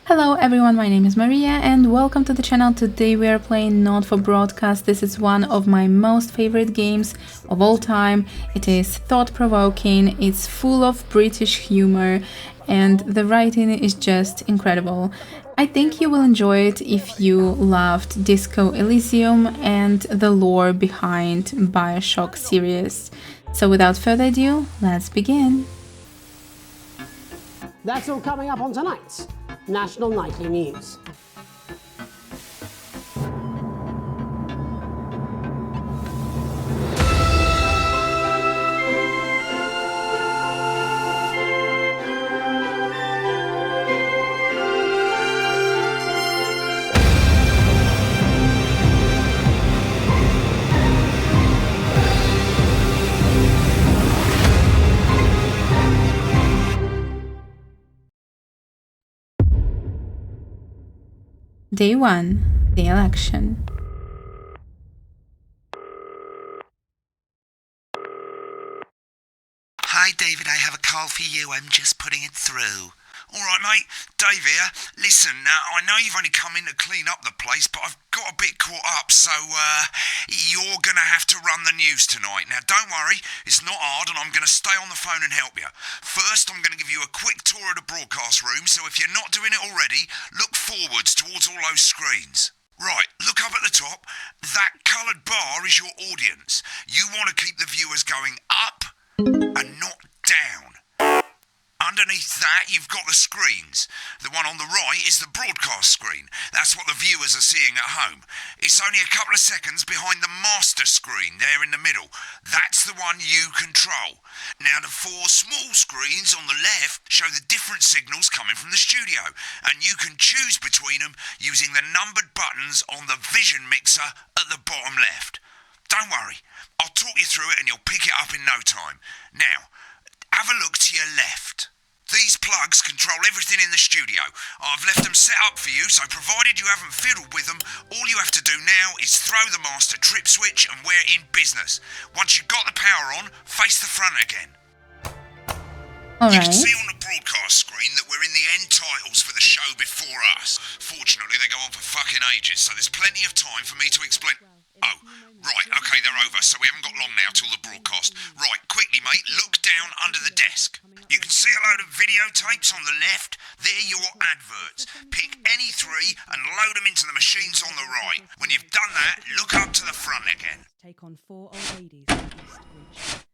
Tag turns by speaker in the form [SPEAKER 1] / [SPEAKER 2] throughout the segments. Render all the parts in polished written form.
[SPEAKER 1] Hello everyone, my name is Maria and welcome to the channel. Today we are playing Not for Broadcast. This is one of my most favorite games of all time. It is thought-provoking, it's full of British humor and the writing is just incredible. I think you will enjoy it if you loved Disco Elysium and the lore behind BioShock series. So without further ado, let's begin.
[SPEAKER 2] That's all coming up on tonight's National Nightly News.
[SPEAKER 1] Day 1. The election.
[SPEAKER 3] Hi David, I have a call for you, I'm just putting it through. Alright mate, Dave here. Listen, I know you've only come in to clean up the place, but I've got a bit caught up, so you're gonna have to run the news tonight. Now don't worry, it's not hard and I'm gonna stay on the phone and help you. First, I'm gonna give you a quick tour of the broadcast room, so if you're not doing it already, look forwards towards all those screens. Right, look up at the top. That coloured bar is your audience. You want to keep the viewers going up and not down. Underneath that, you've got the screens. The one on the right is the broadcast screen. That's what the viewers are seeing at home. It's only a couple of seconds behind the master screen there in the middle. That's the one you control. Now, the four small screens on the left show the different signals coming from the studio, and you can choose between them using the numbered buttons on the vision mixer at the bottom left. Don't worry, I'll talk you through it and you'll pick it up in no time. Now, have a look to your left. These plugs control everything in the studio. I've left them set up for you, so provided you haven't fiddled with them, all you have to do now is throw the master trip switch and we're in business. Once you've got the power on, face the front again. You can see on the broadcast screen that we're in the end titles for the show before us. Fortunately, they go on for fucking ages, so there's plenty of time for me to explain. Oh, right, okay, they're over, so we haven't got long now till the broadcast. Right, quickly, mate, look down under the desk. You can see a load of videotapes on the left. They're your adverts. Pick any three and load them into the machines on the right. When you've done that, look up to the front again.
[SPEAKER 4] Take on 4 old ladies in East Reach.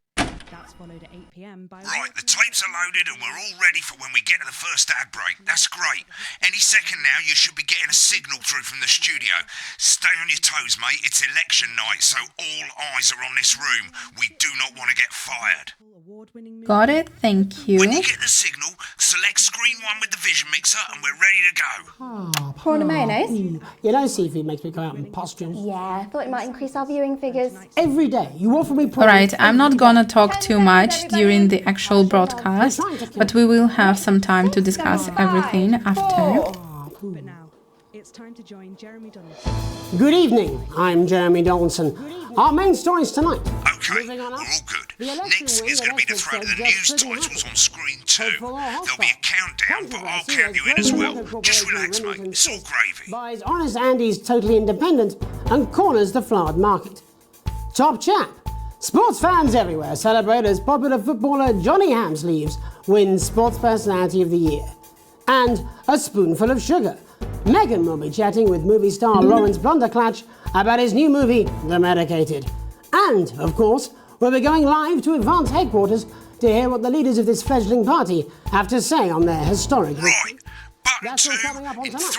[SPEAKER 4] That's followed at 8 p.m. by...
[SPEAKER 3] Right, the tapes are loaded and we're all ready for when we get to the first ad break. That's great. Any second now, you should be getting a signal through from the studio. Stay on your toes, mate. It's election night, so all eyes are on this room. We do not want to get fired.
[SPEAKER 1] Got it, thank you.
[SPEAKER 3] When you get the signal, select screen 1 with the vision mixer and we're ready to go.
[SPEAKER 5] Prawn and mayonnaise?
[SPEAKER 2] You know seafood makes me go out in pustules.
[SPEAKER 5] Yeah, I thought it might increase our viewing figures.
[SPEAKER 2] Every day, you offer me prawn.
[SPEAKER 1] Alright, I'm not gonna talk too much during the actual broadcast, but we will have some time to discuss everything after.
[SPEAKER 4] But now, it's time to join Jeremy Donaldson.
[SPEAKER 2] Good evening, I'm Jeremy Donaldson. Our main stories tonight.
[SPEAKER 3] Okay, we're all good. Next is going to be the throw to the news titles on screen 2. There'll be a countdown, but I'll count you in as well. Just relax, mate. It's all gravy.
[SPEAKER 2] Buys Honest Andy's Totally Independent and corners the flowered market. Top chap. Sports fans everywhere celebrate as popular footballer Johnny Hamsleeves wins Sports Personality of the Year. And a spoonful of sugar. Megan will be chatting with movie star Laurence blunderclatch about his new movie, The Medicated. And, of course, we'll be going live to Advance headquarters to hear what the leaders of this fledgling party have to say on their historic
[SPEAKER 3] Right, button
[SPEAKER 2] That's
[SPEAKER 3] 2
[SPEAKER 2] all coming up on
[SPEAKER 3] in
[SPEAKER 2] tonight.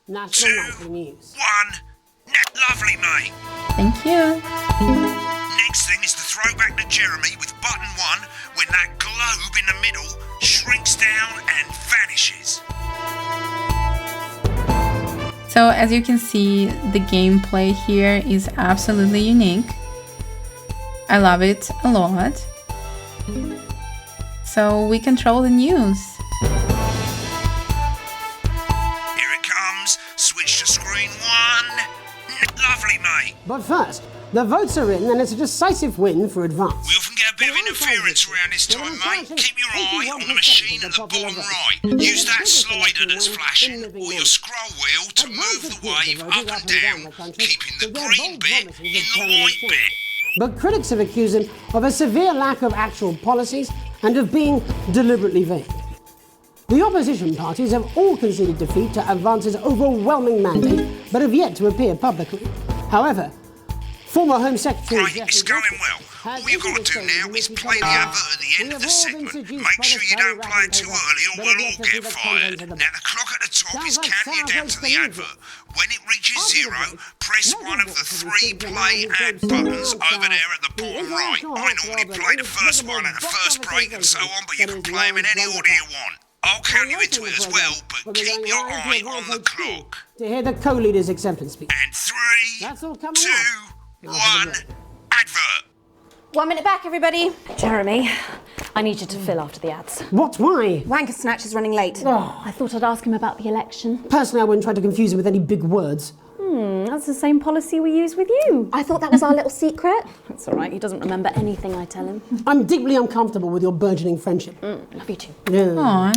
[SPEAKER 3] 3,
[SPEAKER 2] National
[SPEAKER 3] 2,
[SPEAKER 2] Nightly News.
[SPEAKER 3] 1. Lovely, mate.
[SPEAKER 1] Thank you.
[SPEAKER 3] Next thing is to throw back to Jeremy with button 1 when that globe in the middle shrinks down and vanishes.
[SPEAKER 1] So as you can see, the gameplay here is absolutely unique. I love it a lot. So we control the news.
[SPEAKER 3] Here it comes. Switch to screen 1. Lovely, mate.
[SPEAKER 2] But first, the votes are in and it's a decisive win for Advance.
[SPEAKER 3] We often get a bit of interference around this time, mate. Keep your eye on the machine at the bottom right. Use that slider that's flashing or your scroll wheel to move the wave up and down, keeping the green bit in the white bit.
[SPEAKER 2] But critics have accused him of a severe lack of actual policies and of being deliberately vague. The opposition parties have all conceded defeat to Advance's overwhelming mandate, but have yet to appear publicly. However, former Home Secretary
[SPEAKER 3] Right, it's going well. All you've got to do now is play the advert at the end of the segment. Make sure you don't play it too early or we'll all get fired. Now the clock at the top is counting you down to the advert. When it reaches 0, press one of the 3 play ad buttons over there at the bottom right. I normally play the first one at the first break and so on, but you can play them in any order you want. I'll count you into it as well, but keep your eye on the clock.
[SPEAKER 2] To hear the co-leader's acceptance speech.
[SPEAKER 3] And 3, 2, 1, advert.
[SPEAKER 5] 1 minute back, everybody.
[SPEAKER 6] Jeremy, I need you to fill after the ads.
[SPEAKER 2] What? Why?
[SPEAKER 5] Wanker Snatch is running late.
[SPEAKER 6] I thought I'd ask him about the election.
[SPEAKER 2] Personally, I wouldn't try to confuse him with any big words.
[SPEAKER 6] That's the same policy we use with you.
[SPEAKER 5] I thought that was our little secret.
[SPEAKER 6] That's all right, he doesn't remember anything I tell him.
[SPEAKER 2] I'm deeply uncomfortable with your burgeoning friendship.
[SPEAKER 6] Love you too.
[SPEAKER 2] Yeah.
[SPEAKER 1] Aw.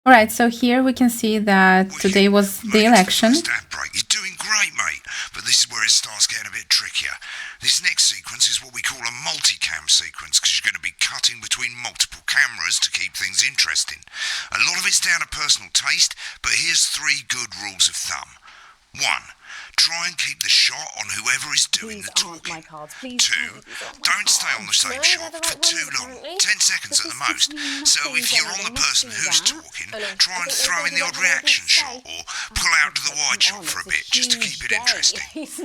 [SPEAKER 1] Alright, so here we can see that today was the election.
[SPEAKER 3] Stat break. You're doing great, mate. But this is where it starts getting a bit trickier. This next sequence is what we call a multicam sequence, because you're going to be cutting between multiple cameras to keep things interesting. A lot of it's down to personal taste, but here's 3 good rules of thumb. 1. Try and keep the shot on whoever is doing the talking. 2. Don't stay on the same shot for too long, 10 seconds at the most. So if you're on the person who's talking, try and throw in the odd reaction shot or pull out to the wide shot for a bit just to keep it interesting. 3.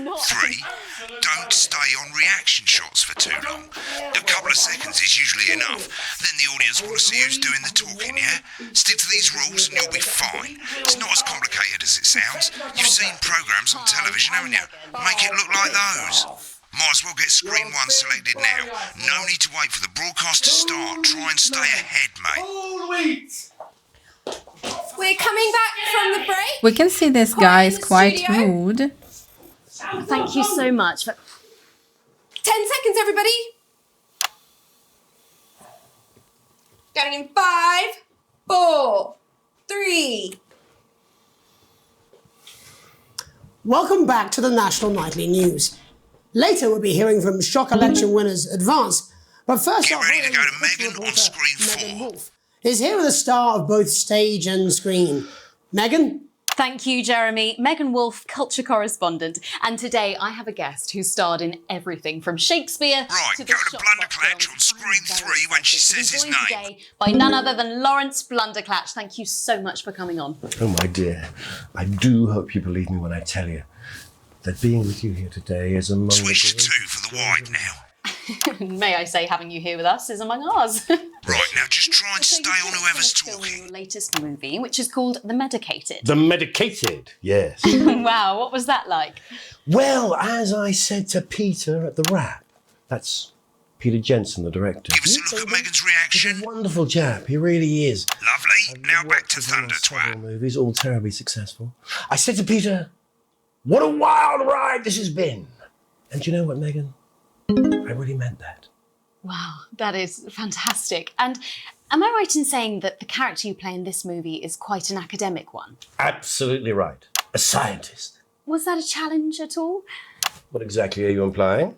[SPEAKER 3] Don't stay on reaction shots for too long. A couple of seconds is usually enough. Then the audience want to see who's doing the talking, yeah? Stick to these rules and you'll be fine. It's not as complicated as it sounds. You've seen programs on television, haven't you? Make it look like those. Might as well get screen 1 selected now. No need to wait for the broadcast to start. Try and stay ahead, mate.
[SPEAKER 5] We're coming back from the break.
[SPEAKER 1] We can see this guy is quite rude.
[SPEAKER 6] Thank you so much.
[SPEAKER 5] 10 seconds, everybody. Going in 5, 4, 3.
[SPEAKER 2] Welcome back to the National Nightly News. Later we'll be hearing from shock election winners Advance. But first
[SPEAKER 3] Get
[SPEAKER 2] off,
[SPEAKER 3] ready to go to Megan on screen 4.
[SPEAKER 2] Wolf is here with a star of both stage and screen. Megan?
[SPEAKER 6] Thank you, Jeremy. Megan Wolf, culture correspondent. And today I have a guest who starred in everything from Shakespeare
[SPEAKER 3] Right,
[SPEAKER 6] to
[SPEAKER 3] go
[SPEAKER 6] the
[SPEAKER 3] to
[SPEAKER 6] Shopbox
[SPEAKER 3] Blunderclach on
[SPEAKER 6] films
[SPEAKER 3] screen
[SPEAKER 6] and
[SPEAKER 3] 3 when she says his
[SPEAKER 6] joined
[SPEAKER 3] name.
[SPEAKER 6] today by none other than Laurence Blunderclatch. Thank you so much for coming on.
[SPEAKER 7] Oh, my dear, I do hope you believe me when I tell you that being with you here today is among
[SPEAKER 3] Switch
[SPEAKER 7] the...
[SPEAKER 3] to 2 for the wide now.
[SPEAKER 6] May I say having you here with us is among ours.
[SPEAKER 3] Right, now just try and
[SPEAKER 6] So
[SPEAKER 3] stay
[SPEAKER 6] you've
[SPEAKER 3] on
[SPEAKER 6] just
[SPEAKER 3] whoever's
[SPEAKER 6] finished filming
[SPEAKER 3] talking.
[SPEAKER 6] your latest movie, which is called The Medicated.
[SPEAKER 7] The medicated, yes.
[SPEAKER 6] Wow, what was that like?
[SPEAKER 7] Well, as I said to Peter at the Wrap, that's Peter Jensen, the director.
[SPEAKER 3] Give us a look at Megan's
[SPEAKER 7] He's
[SPEAKER 3] reaction.
[SPEAKER 7] a wonderful chap, he really is.
[SPEAKER 3] Lovely. Now back to Thunder,
[SPEAKER 7] Several
[SPEAKER 3] twat.
[SPEAKER 7] movies, all terribly successful. I said to Peter, what a wild ride this has been. And you know what, Megan? I really meant that.
[SPEAKER 6] Wow, that is fantastic. And am I right in saying that the character you play in this movie is quite an academic one?
[SPEAKER 7] Absolutely right. A scientist.
[SPEAKER 6] Was that a challenge at all?
[SPEAKER 7] What exactly are you implying?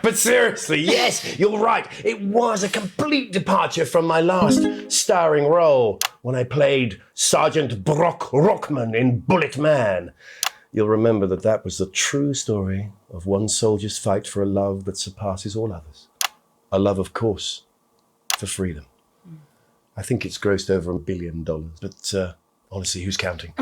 [SPEAKER 7] But seriously, yes, you're right. It was a complete departure from my last starring role when I played Sergeant Brock Rockman in Bullet Man. You'll remember that that was the true story of one soldier's fight for a love that surpasses all others. A love, of course, for freedom. I think it's grossed over $1 billion, but honestly, who's counting?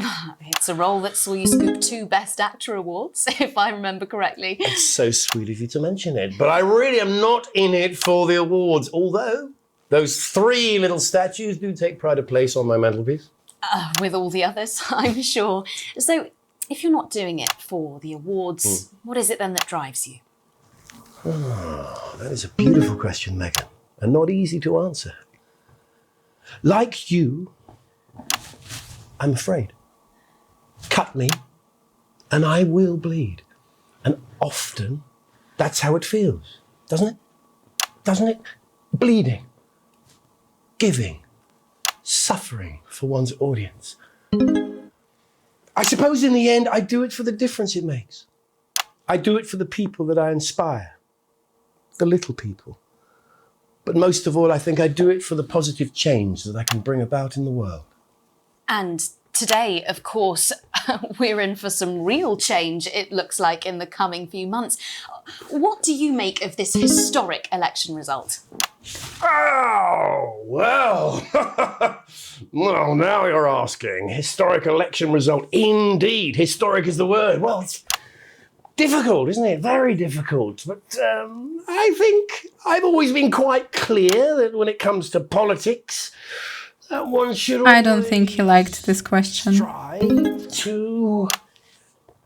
[SPEAKER 6] It's a role that saw you scoop 2 Best Actor awards, if I remember correctly.
[SPEAKER 7] It's so sweet of you to mention it, but I really am not in it for the awards, although those 3 little statues do take pride of place on my mantelpiece.
[SPEAKER 6] With all the others, I'm sure. So, if you're not doing it for the awards, what is it then that drives you?
[SPEAKER 7] Oh, that is a beautiful question, Megan, and not easy to answer. Like you, I'm afraid. Cut me, and I will bleed. And often, that's how it feels, doesn't it? Doesn't it? Bleeding, giving, suffering for one's audience. I suppose in the end, I do it for the difference it makes. I do it for the people that I inspire, the little people. But most of all, I think I do it for the positive change that I can bring about in the world.
[SPEAKER 6] And today, of course, we're in for some real change, it looks like, in the coming few months. What do you make of this historic election result?
[SPEAKER 7] Oh, well. Well, now you're asking. Historic election result. Indeed. Historic is the word. Well, it's difficult, isn't it? Very difficult. But I think I've always been quite clear that when it comes to politics, that one should
[SPEAKER 1] I don't think he liked this question.
[SPEAKER 7] try to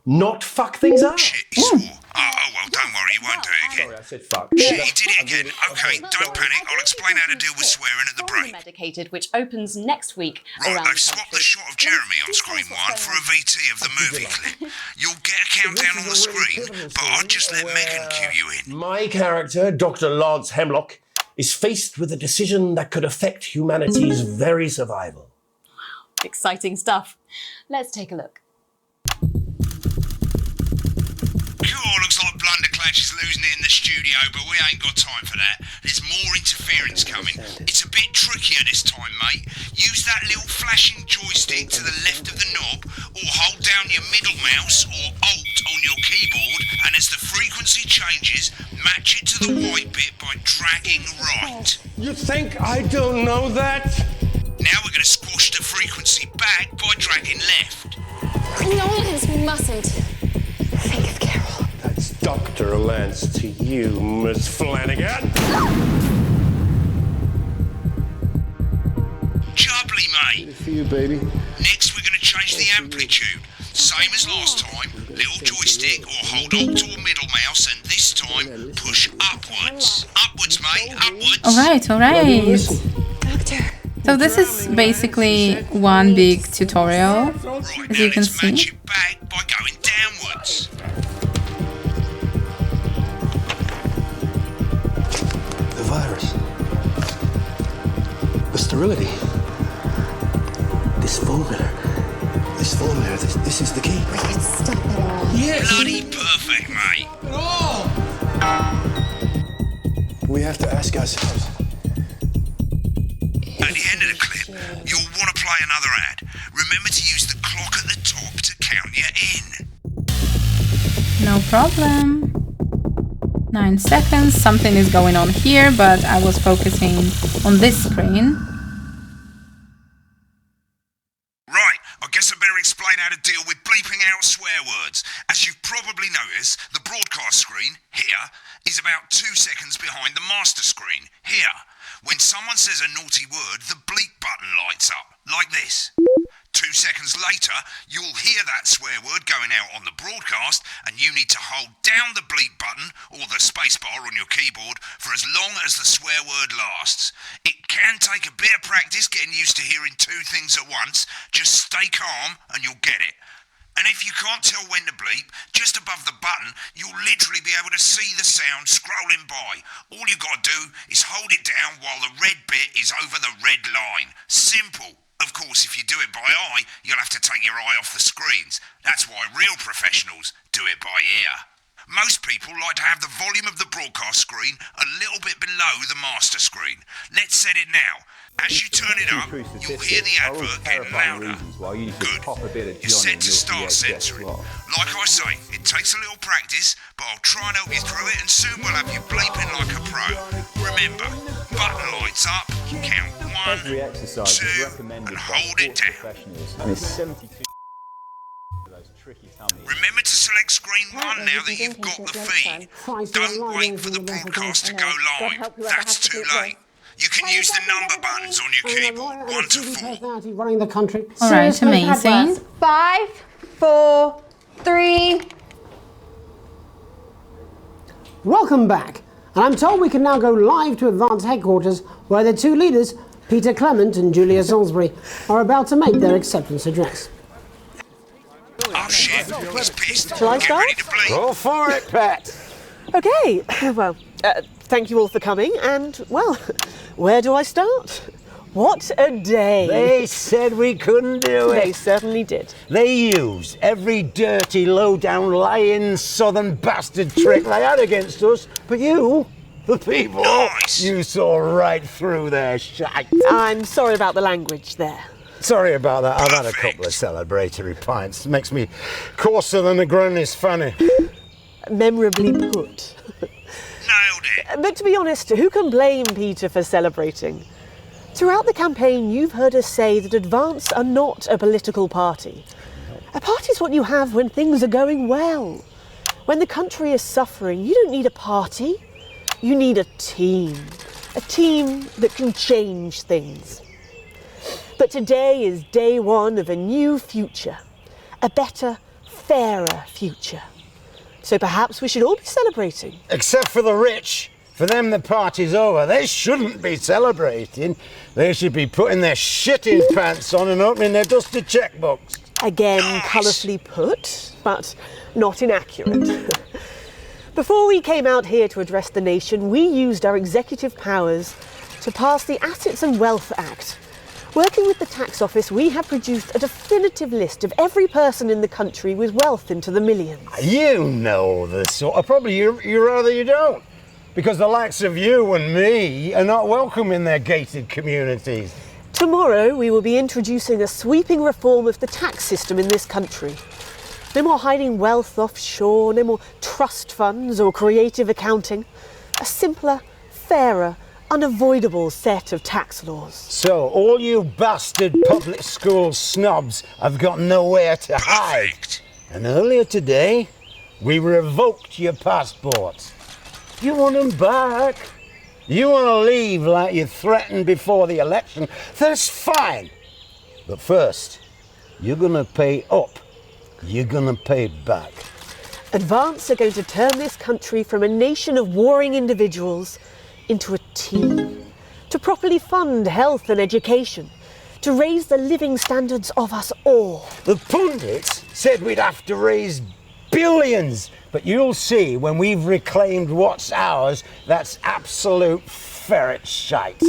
[SPEAKER 7] not fuck things up.
[SPEAKER 3] Shit, he swore. Oh, well, don't worry, he won't do it again.
[SPEAKER 7] Sorry, I said fuck.
[SPEAKER 3] Shit, he did it again. Okay, don't panic. I'll explain how to deal with swearing at the break.
[SPEAKER 6] Medicated, which opens next week.
[SPEAKER 3] Right,
[SPEAKER 6] around
[SPEAKER 3] they've swapped the shot of Jeremy on screen 1 for a VT of the movie clip. You'll get a countdown on the screen, but I'd just let Megan cue you in.
[SPEAKER 7] My character, Dr. Lance Hemlock, is faced with a decision that could affect humanity's very survival.
[SPEAKER 6] Exciting stuff. Let's take a look.
[SPEAKER 3] Cool, looks like blunderclatch is losing it in the studio, but we ain't got time for that. There's more interference coming. It's a bit trickier this time, mate. Use that little flashing joystick to the left of the knob, or hold down your middle mouse or Alt on your keyboard, and as the frequency changes, match it to the white bit by dragging right.
[SPEAKER 7] You think I don't know that?
[SPEAKER 3] Now we're going to squash the frequency back by dragging left.
[SPEAKER 5] Laurence mustn't think of Carol.
[SPEAKER 7] That's Dr. Lance to you, Miss Flanagan.
[SPEAKER 3] Jubbly, mate.
[SPEAKER 7] For you, baby.
[SPEAKER 3] Next, we're going to change the amplitude. Same as last time, little joystick or hold Alt or middle mouse, and this time push upwards. Upwards, mate, upwards.
[SPEAKER 1] Alright, alright.
[SPEAKER 5] Doctor.
[SPEAKER 1] So this is basically one big tutorial,
[SPEAKER 3] Right,
[SPEAKER 1] as
[SPEAKER 3] now
[SPEAKER 1] you can
[SPEAKER 3] let's match
[SPEAKER 1] see.
[SPEAKER 3] it back by going downwards.
[SPEAKER 8] The virus. The sterility. This formula. This is the key.
[SPEAKER 5] Stop it all.
[SPEAKER 3] Bloody perfect, mate.
[SPEAKER 8] We have to ask ourselves.
[SPEAKER 3] At the end of the clip, you'll want to play another ad. Remember to use the clock at the top to count you in.
[SPEAKER 1] No problem. 9 seconds. Something is going on here, but I was focusing on this screen.
[SPEAKER 3] Right, I guess I better explain how to deal with bleeping out swear words. As you've probably noticed, the broadcast screen, here, is about 2 seconds behind the master screen, here. When someone says a naughty word, the bleep button lights up, like this. 2 seconds later, you'll hear that swear word going out on the broadcast, and you need to hold down the bleep button, or the spacebar on your keyboard, for as long as the swear word lasts. It can take a bit of practice getting used to hearing 2 things at once. Just stay calm and you'll get it. And if you can't tell when to bleep, just above the button, you'll literally be able to see the sound scrolling by. All you got to do is hold it down while the red bit is over the red line. Simple. Of course, if you do it by eye, you'll have to take your eye off the screens. That's why real professionals do it by ear. Most people like to have the volume of the broadcast screen a little bit below the master screen. Let's set it now. As you turn it up, you'll hear the advert getting louder. Good. You're set to start censoring. Like I say, it takes a little practice, but I'll try and help you through it, and soon we'll have you bleeping like a pro. Remember, button lights up, count 1, 2, and hold it down. Remember to select screen 1 now that you've got the feed. Don't wait for the broadcast to go live. That's too late. You can use the number buttons on your keyboard, 1 to 4.
[SPEAKER 2] Running the country.
[SPEAKER 1] Alright, amazing.
[SPEAKER 5] 5, 4, 3.
[SPEAKER 2] Welcome back. And I'm told we can now go live to Advance Headquarters, where the 2 leaders, Peter Clement and Julia Salisbury, are about to make their acceptance address.
[SPEAKER 3] Oh shit, He's pissed.
[SPEAKER 9] Shall I
[SPEAKER 3] Get
[SPEAKER 9] start?
[SPEAKER 3] ready to bleed.
[SPEAKER 7] Go for it, Pet.
[SPEAKER 9] Okay, well, thank you all for coming, and, well, where do I start? What a day!
[SPEAKER 7] They said we couldn't do
[SPEAKER 9] They
[SPEAKER 7] it.
[SPEAKER 9] certainly did.
[SPEAKER 7] They used every dirty, low-down, lying, southern bastard trick they had against us. But you, the people,
[SPEAKER 3] Nice.
[SPEAKER 7] you saw right through their shite.
[SPEAKER 9] I'm sorry about the language there.
[SPEAKER 7] Sorry about that. I've had a couple of celebratory pints. Makes me coarser than a granny's fanny.
[SPEAKER 9] Memorably put.
[SPEAKER 3] Nailed it.
[SPEAKER 9] But to be honest, who can blame Peter for celebrating? Throughout the campaign, you've heard us say that Advance are not a political party. A party is what you have when things are going well. When the country is suffering, you don't need a party. You need a team. A team that can change things. But today is day one of a new future. A better, fairer future. So perhaps we should all be celebrating.
[SPEAKER 7] Except for the rich. For them, the party's over. They shouldn't be celebrating. They should be putting their shitting pants on and opening their dusty checkbooks.
[SPEAKER 9] Again, colourfully put, but not inaccurate. Before we came out here to address the nation, we used our executive powers to pass the Assets and Wealth Act. Working with the tax office, we have produced a definitive list of every person in the country with wealth into the millions.
[SPEAKER 7] You know the sort of... Probably you rather you don't. Because the likes of you and me are not welcome in their gated communities.
[SPEAKER 9] Tomorrow, we will be introducing a sweeping reform of the tax system in this country. No more hiding wealth offshore, no more trust funds or creative accounting. A simpler, fairer, unavoidable set of tax laws.
[SPEAKER 7] So, all you bastard public school snobs have got nowhere to hide.
[SPEAKER 3] Perfect.
[SPEAKER 7] And earlier today, we revoked your passports. You want them back? You want to leave like you threatened before the election? That's fine. But first, you're going to pay up. You're going to pay back.
[SPEAKER 9] Advance are going to turn this country from a nation of warring individuals into a team. To properly fund health and education. To raise the living standards of us all.
[SPEAKER 7] The pundits said we'd have to raise billions. But you'll see when we've reclaimed what's ours, that's absolute ferret shite.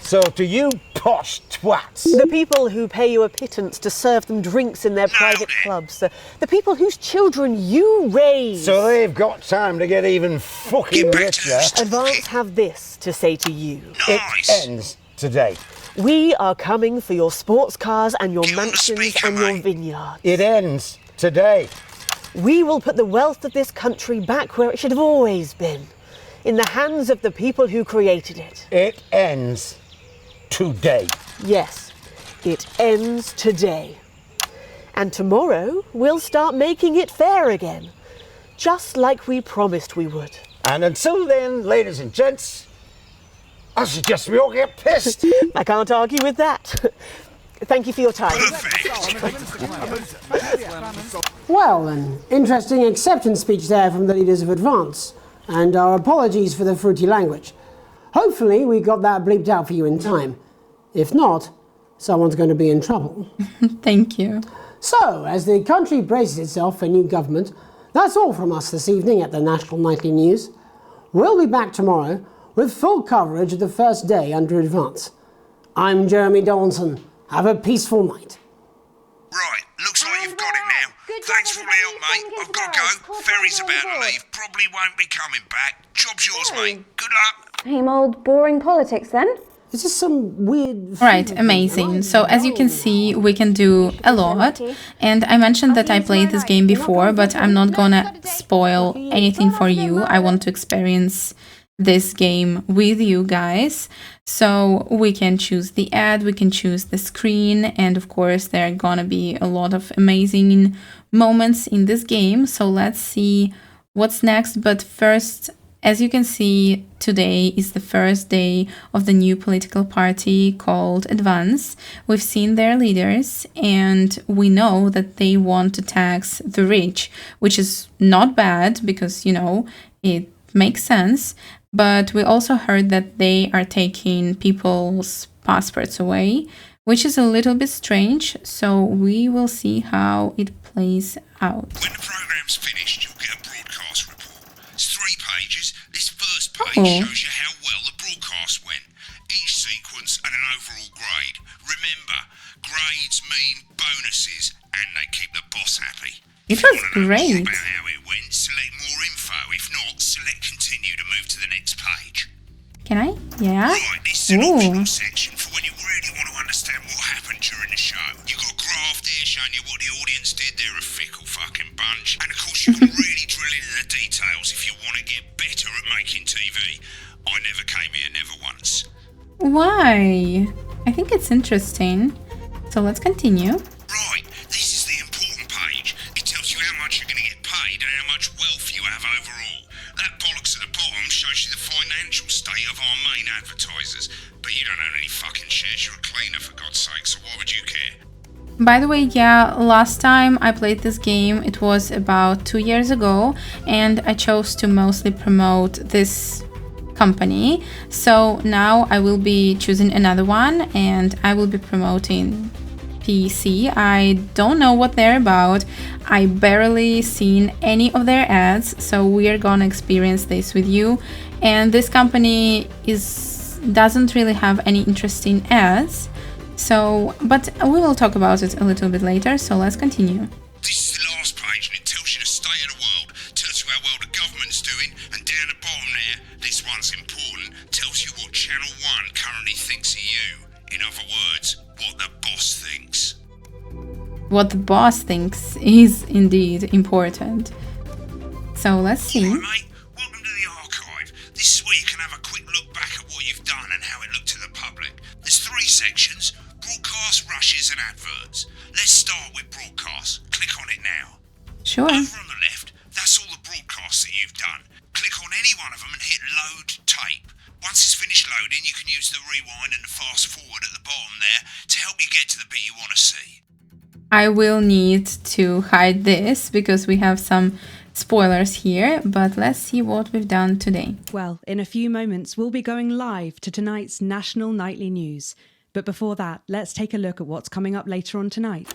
[SPEAKER 7] So to you posh twats,
[SPEAKER 9] The people who pay you a pittance to serve them drinks in their private clubs. The people whose children you raise.
[SPEAKER 7] so they've got time to get even fucking richer.
[SPEAKER 9] Advance have this to say to you.
[SPEAKER 3] Nice.
[SPEAKER 7] It ends today.
[SPEAKER 9] We are coming for your sports cars and your
[SPEAKER 3] Get on the
[SPEAKER 9] mansions
[SPEAKER 3] speaker,
[SPEAKER 9] and your
[SPEAKER 3] mate.
[SPEAKER 9] vineyards.
[SPEAKER 7] It ends today.
[SPEAKER 9] We will put the wealth of this country back where it should have always been. In the hands of the people who created it.
[SPEAKER 7] It ends today.
[SPEAKER 9] Yes, it ends today. And tomorrow, we'll start making it fair again. Just like we promised we would.
[SPEAKER 7] And until then, ladies and gents, I suggest we all get pissed.
[SPEAKER 9] I can't argue with that. Thank you for your time.
[SPEAKER 2] Well, an interesting acceptance speech there from the leaders of Advance, and our apologies for the fruity language. Hopefully we got that bleeped out for you in time. If not, someone's going to be in trouble.
[SPEAKER 1] Thank you.
[SPEAKER 2] So, as the country braces itself for new government, that's all from us this evening at the National Nightly News. We'll be back tomorrow with full coverage of the first day under Advance. I'm Jeremy Donaldson. Have a peaceful night.
[SPEAKER 3] Right, looks like you've got it now. Thanks for all the help, mate. I've got to go. Ferry's about to leave. Probably won't be coming back. Job's yours, mate. Good luck.
[SPEAKER 5] Same old boring politics then.
[SPEAKER 2] Is this some weird...
[SPEAKER 1] Right, amazing. So as you can see, we can do a lot. And I mentioned that I played this game before, but I'm not gonna spoil anything for you. I want to experience this game with you guys. So we can choose the ad, we can choose the screen, and of course there are gonna be a lot of amazing moments in this game. So let's see what's next. But first, as you can see, today is the first day of the new political party called Advance. We've seen their leaders and we know that they want to tax the rich, which is not bad because, you know, it makes sense. But we also heard that they are taking people's passports away, which is a little bit strange, so we will see how it plays out.
[SPEAKER 3] When the program's finished, you'll get a broadcast report. It's 3 pages. This first page shows you how well the broadcast went. Each sequence and an overall grade. Remember, grades mean bonuses, and they keep the boss happy.
[SPEAKER 1] It was great.
[SPEAKER 3] About how it went, select more info. If not, select continue to move to the next page.
[SPEAKER 1] Can I? Yeah.
[SPEAKER 3] Right, this is an optional section for when you really want to understand what happened during the show. You got a graph there showing you what the audience did. They're a fickle fucking bunch. And of course, you can really drill into the details if you want to get better at making TV. I never came here, never once.
[SPEAKER 1] Why? I think it's interesting. So let's continue.
[SPEAKER 3] Right, this is the important page. It tells you how much you're going to get paid and how much wealth you have overall. That bollocks at the bottom shows you the financial state of our main advertisers. But you don't own any fucking shares, you're a cleaner for God's sake, so why would you care?
[SPEAKER 1] By the way, yeah, last time I played this game, it was about 2 years ago, and I chose to mostly promote this company. So now I will be choosing another one, and I will be promoting PC. I don't know what they're about. I barely seen any of their ads, so we are gonna experience this with you. And this company doesn't really have any interesting ads. So, but we will talk about it a little bit later, so let's continue.
[SPEAKER 3] This is the last page and it tells you the state of the world, tells you how well the government's doing, and down the bottom there, this one's important, tells you what Channel 1 currently thinks of you. In other words, what the boss thinks.
[SPEAKER 1] What the boss thinks is indeed important. So let's see.
[SPEAKER 3] Alright, mate, welcome to the archive. This is where you can have a quick look back at what you've done and how it looked to the public. There's 3 sections: broadcast, rushes and adverts. Let's start with broadcast. Click on it now.
[SPEAKER 1] Sure.
[SPEAKER 3] Over on the left, that's all the broadcasts that you've done. Click on any one of them and hit load tape. Once it's finished loading, you can use the rewind and the fast forward at the bottom there to help you get to the bit you want to see.
[SPEAKER 1] I will need to hide this because we have some spoilers here, but let's see what we've done today.
[SPEAKER 4] Well, in a few moments, we'll be going live to tonight's national nightly news. But before that, let's take a look at what's coming up later on tonight.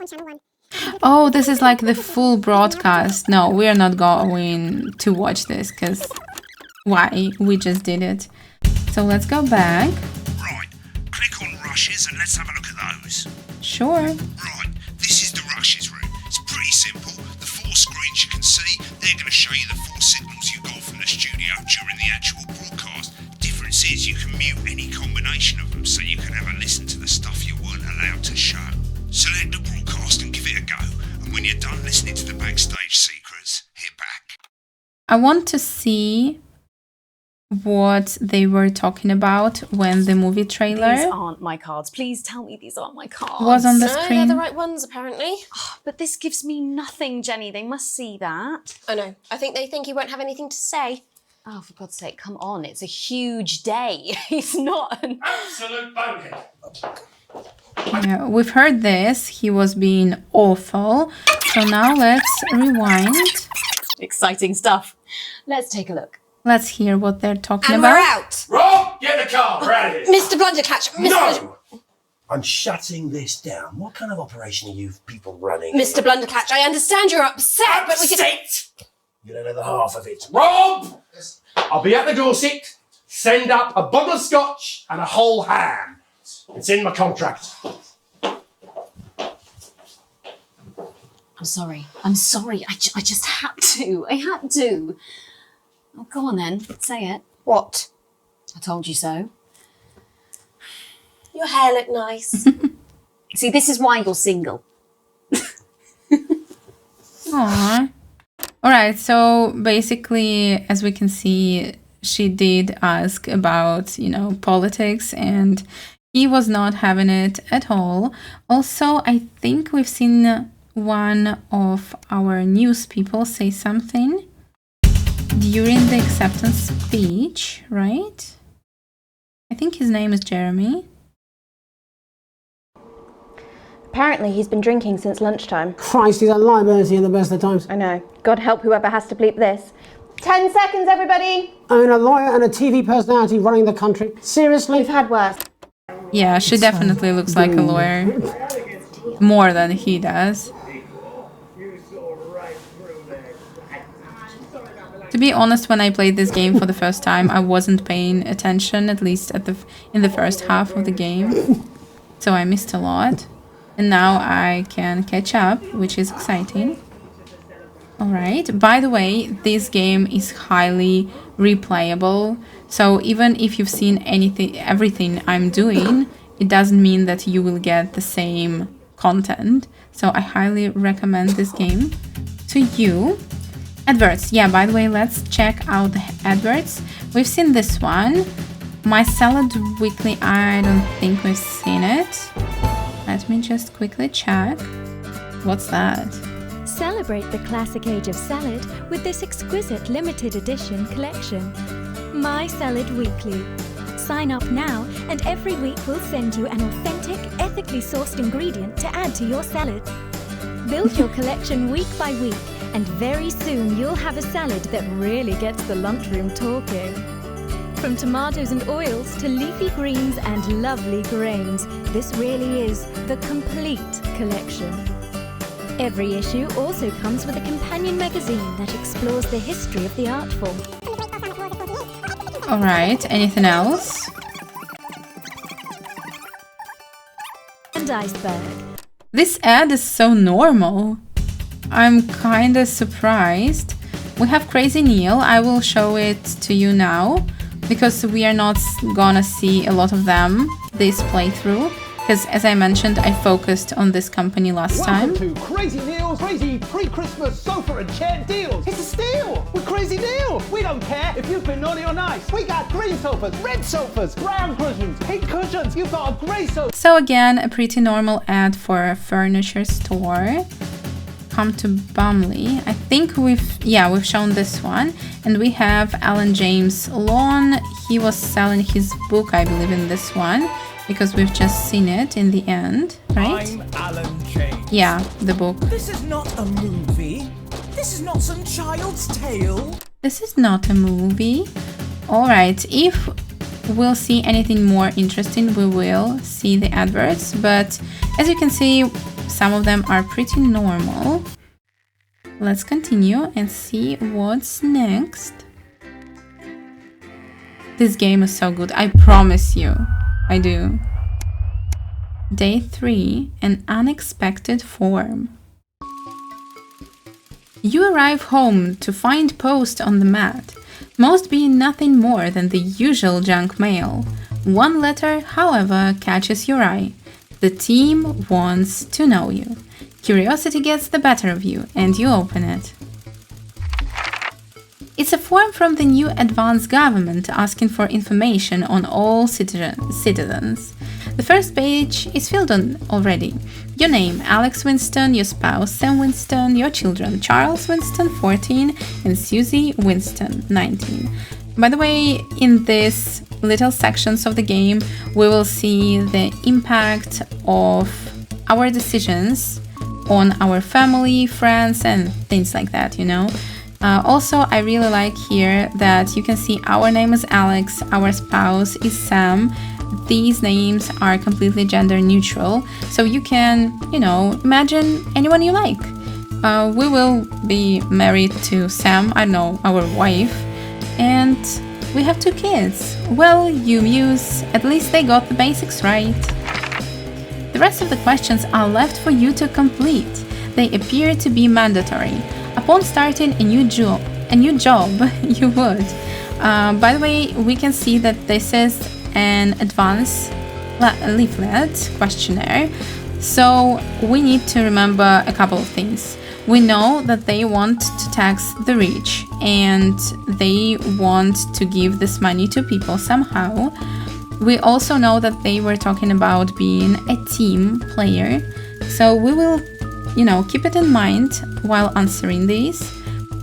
[SPEAKER 1] Oh, this is like the full broadcast. No, we are not going to watch this because why? We just did it. So let's go back.
[SPEAKER 3] Right, click on rushes and let's have a look at those.
[SPEAKER 1] Sure.
[SPEAKER 3] Right, this is the rushes room. It's pretty simple. The 4 screens you can see, they're going to show you the 4 signals you got from the studio during the actual broadcast. Difference is you can mute any combination of them so you can have a listen to the stuff you weren't allowed to show. Select the broadcast and give it a go. And when you're done listening to the backstage secrets, hit back.
[SPEAKER 1] I want to see what they were talking about when the movie trailer
[SPEAKER 6] These aren't my cards. Please tell me these aren't my cards.
[SPEAKER 1] was on the
[SPEAKER 5] No, they're
[SPEAKER 1] screen.
[SPEAKER 5] the right ones, apparently.
[SPEAKER 6] But this gives me nothing, Jenny. They must see that.
[SPEAKER 5] Oh no, I think they think you won't have anything to say.
[SPEAKER 6] Oh, for God's sake, come on. It's a huge day. He's not an...
[SPEAKER 7] Absolute bonehead.
[SPEAKER 1] Yeah, we've heard this. He was being awful. So now let's rewind.
[SPEAKER 6] Exciting stuff. Let's take a look.
[SPEAKER 1] Let's hear what they're talking
[SPEAKER 5] And
[SPEAKER 1] about.
[SPEAKER 5] we're out.
[SPEAKER 7] Rob, get the car, we're out of here.
[SPEAKER 5] Mr. Blunderclatch,
[SPEAKER 7] No! I'm shutting this down. What kind of operation are you people running?
[SPEAKER 5] Mr. Blunderclatch, I understand you're upset, but we can...
[SPEAKER 7] Upset! You don't know the half of it. Rob! I'll be at the Dorset. Send up a bottle of scotch and a whole ham. It's in my contract.
[SPEAKER 6] I'm sorry. I just had to. I had to. Oh, go on then. Say it.
[SPEAKER 5] What?
[SPEAKER 6] I told you so.
[SPEAKER 5] Your hair looked nice.
[SPEAKER 6] See, this is why you're single.
[SPEAKER 1] Aww. Alright, so basically, as we can see, she did ask about, politics, and he was not having it at all. Also, I think we've seen one of our news people say something during the acceptance speech, right? I think his name is Jeremy.
[SPEAKER 10] Apparently he's been drinking since lunchtime.
[SPEAKER 2] Christ, he's a liability in the best of times.
[SPEAKER 10] I know. God help whoever has to bleep this. 10 seconds, everybody!
[SPEAKER 2] I mean, a lawyer and a TV personality running the country. Seriously?
[SPEAKER 10] We've had worse.
[SPEAKER 1] Yeah, she definitely looks like a lawyer. More than he does. To be honest, when I played this game for the first time, I wasn't paying attention, at least in the first half of the game. So I missed a lot. And now I can catch up, which is exciting. Alright, by the way, this game is highly replayable. So even if you've seen everything I'm doing, it doesn't mean that you will get the same content. So I highly recommend this game to you. Adverts. Yeah, by the way, let's check out the adverts. We've seen this one. My Salad Weekly, I don't think we've seen it. Let me just quickly check. What's that?
[SPEAKER 11] Celebrate the classic age of salad with this exquisite limited edition collection. My Salad Weekly. Sign up now and every week we'll send you an authentic, ethically sourced ingredient to add to your salad. Build your collection week by week and very soon you'll have a salad that really gets the lunchroom talking. From tomatoes and oils to leafy greens and lovely grains, this really is the complete collection. Every issue also comes with a companion magazine that explores the history of the art form.
[SPEAKER 1] Alright, anything else?
[SPEAKER 11] And iceberg.
[SPEAKER 1] This ad is so normal. I'm kinda surprised. We have Crazy Neil. I will show it to you now because we are not gonna see a lot of them this playthrough. Because as I mentioned, I focused on this company last time.
[SPEAKER 12] Welcome to Crazy Neil's crazy pre-Christmas sofa and chair deals. It's a steal with Crazy Neil. We don't care if you've been naughty or nice. We got green sofas, red sofas, brown cushions, pink cushions. You've got a grey sofa.
[SPEAKER 1] So again, a pretty normal ad for a furniture store. Come to Bumley. I think we've shown this one. And we have Alan James Lawn. He was selling his book, I believe, in this one. Because we've just seen it in the end, right?
[SPEAKER 13] I'm Alan James.
[SPEAKER 1] Yeah, the book.
[SPEAKER 13] This is not a movie. This is not some child's tale.
[SPEAKER 1] This is not a movie. Alright, if we'll see anything more interesting, we will see the adverts. But as you can see, some of them are pretty normal. Let's continue and see what's next. This game is so good, I promise you. I do. Day 3, an unexpected form. You arrive home to find post on the mat, most being nothing more than the usual junk mail. One letter, however, catches your eye. The team wants to know you. Curiosity gets the better of you, and you open it. It's a form from the new advanced government asking for information on all citizens. The first page is filled in already. Your name, Alex Winston, your spouse, Sam Winston, your children, Charles Winston, 14, and Susie Winston, 19. By the way, in these little sections of the game, we will see the impact of our decisions on our family, friends, and things like that, you know. Also, I really like here that you can see our name is Alex, our spouse is Sam. These names are completely gender neutral, so you can, you know, imagine anyone you like. We will be married to Sam, I know, our wife, and we have 2 kids. Well, you muse, at least they got the basics right. The rest of the questions are left for you to complete. They appear to be mandatory. Upon starting a new job, you would. By the way, we can see that this is an advanced leaflet questionnaire, so we need to remember a couple of things. We know that they want to tax the rich, and they want to give this money to people somehow. We also know that they were talking about being a team player, so we will, you know, keep it in mind while answering these.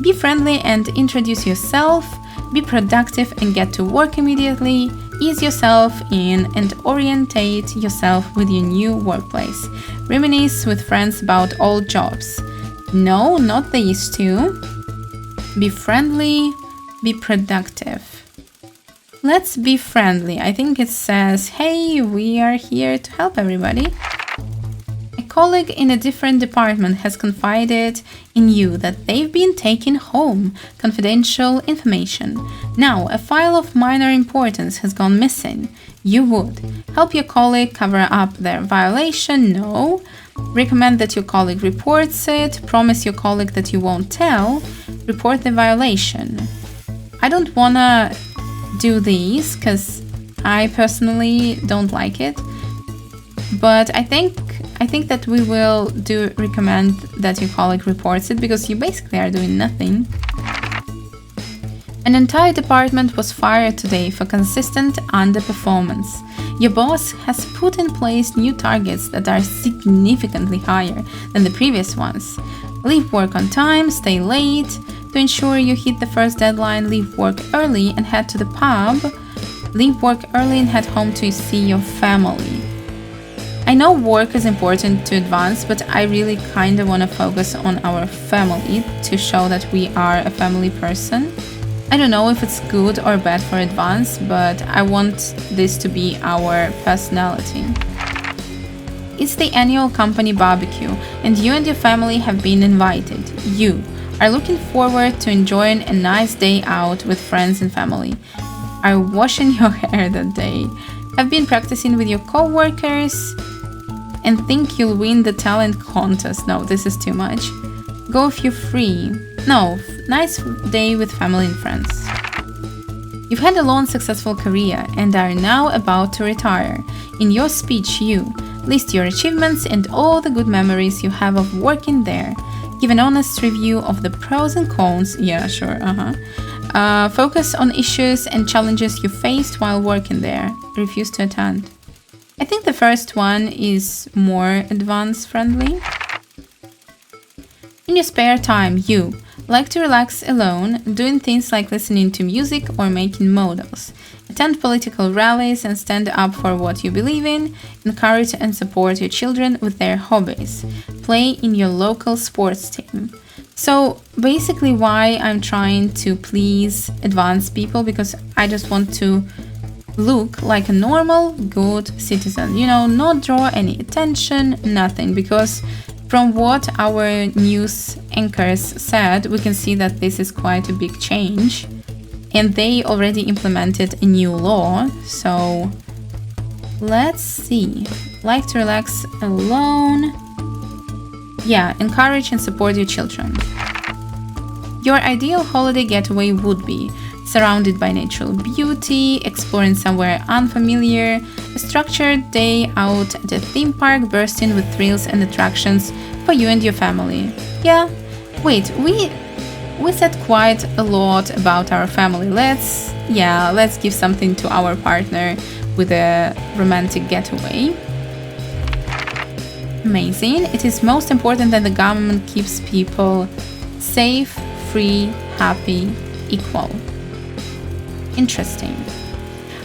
[SPEAKER 1] Be friendly and introduce yourself. Be productive and get to work immediately. Ease yourself in and orientate yourself with your new workplace. Reminisce with friends about old jobs. No, not these two. Be friendly. Be productive. Let's be friendly. I think it says, hey, we are here to help everybody. A colleague in a different department has confided in you that they've been taking home confidential information. Now, a file of minor importance has gone missing. You would help your colleague cover up their violation? No. Recommend that your colleague reports it. Promise your colleague that you won't tell. Report the violation. I don't wanna do these because I personally don't like it. But I think that we will recommend that your colleague reports it because you basically are doing nothing. An entire department was fired today for consistent underperformance. Your boss has put in place new targets that are significantly higher than the previous ones. Leave work on time, stay late. To ensure you hit the first deadline, leave work early and head to the pub. Leave work early and head home to see your family. I know work is important to advance, but I really kinda wanna focus on our family to show that we are a family person. I don't know if it's good or bad for advance, but I want this to be our personality. It's the annual company barbecue, and you and your family have been invited. You are looking forward to enjoying a nice day out with friends and family. Are washing your hair that day. Have been practicing with your co-workers and think you'll win the talent contest. No, this is too much. Go if you're free. No, nice day with family and friends. You've had a long successful career and are now about to retire. In your speech, you list your achievements and all the good memories you have of working there. Give an honest review of the pros and cons. Yeah, sure, focus on issues and challenges you faced while working there. Refuse to attend. I think the first one is more advance friendly. In your spare time, you like to relax alone, doing things like listening to music or making models. Attend political rallies and stand up for what you believe in. Encourage and support your children with their hobbies. Play in your local sports team. So basically why I'm trying to please advanced people, because I just want to look like a normal, good citizen. You know, not draw any attention, nothing, because from what our news anchors said, we can see that this is quite a big change. And they already implemented a new law, so let's see. Like to relax alone. Yeah, encourage and support your children. Your ideal holiday getaway would be surrounded by natural beauty, exploring somewhere unfamiliar, a structured day out at a theme park bursting with thrills and attractions for you and your family. Yeah, wait, we said quite a lot about our family. Let's give something to our partner with a romantic getaway. Amazing. It is most important that the government keeps people safe, free, happy, equal. Interesting.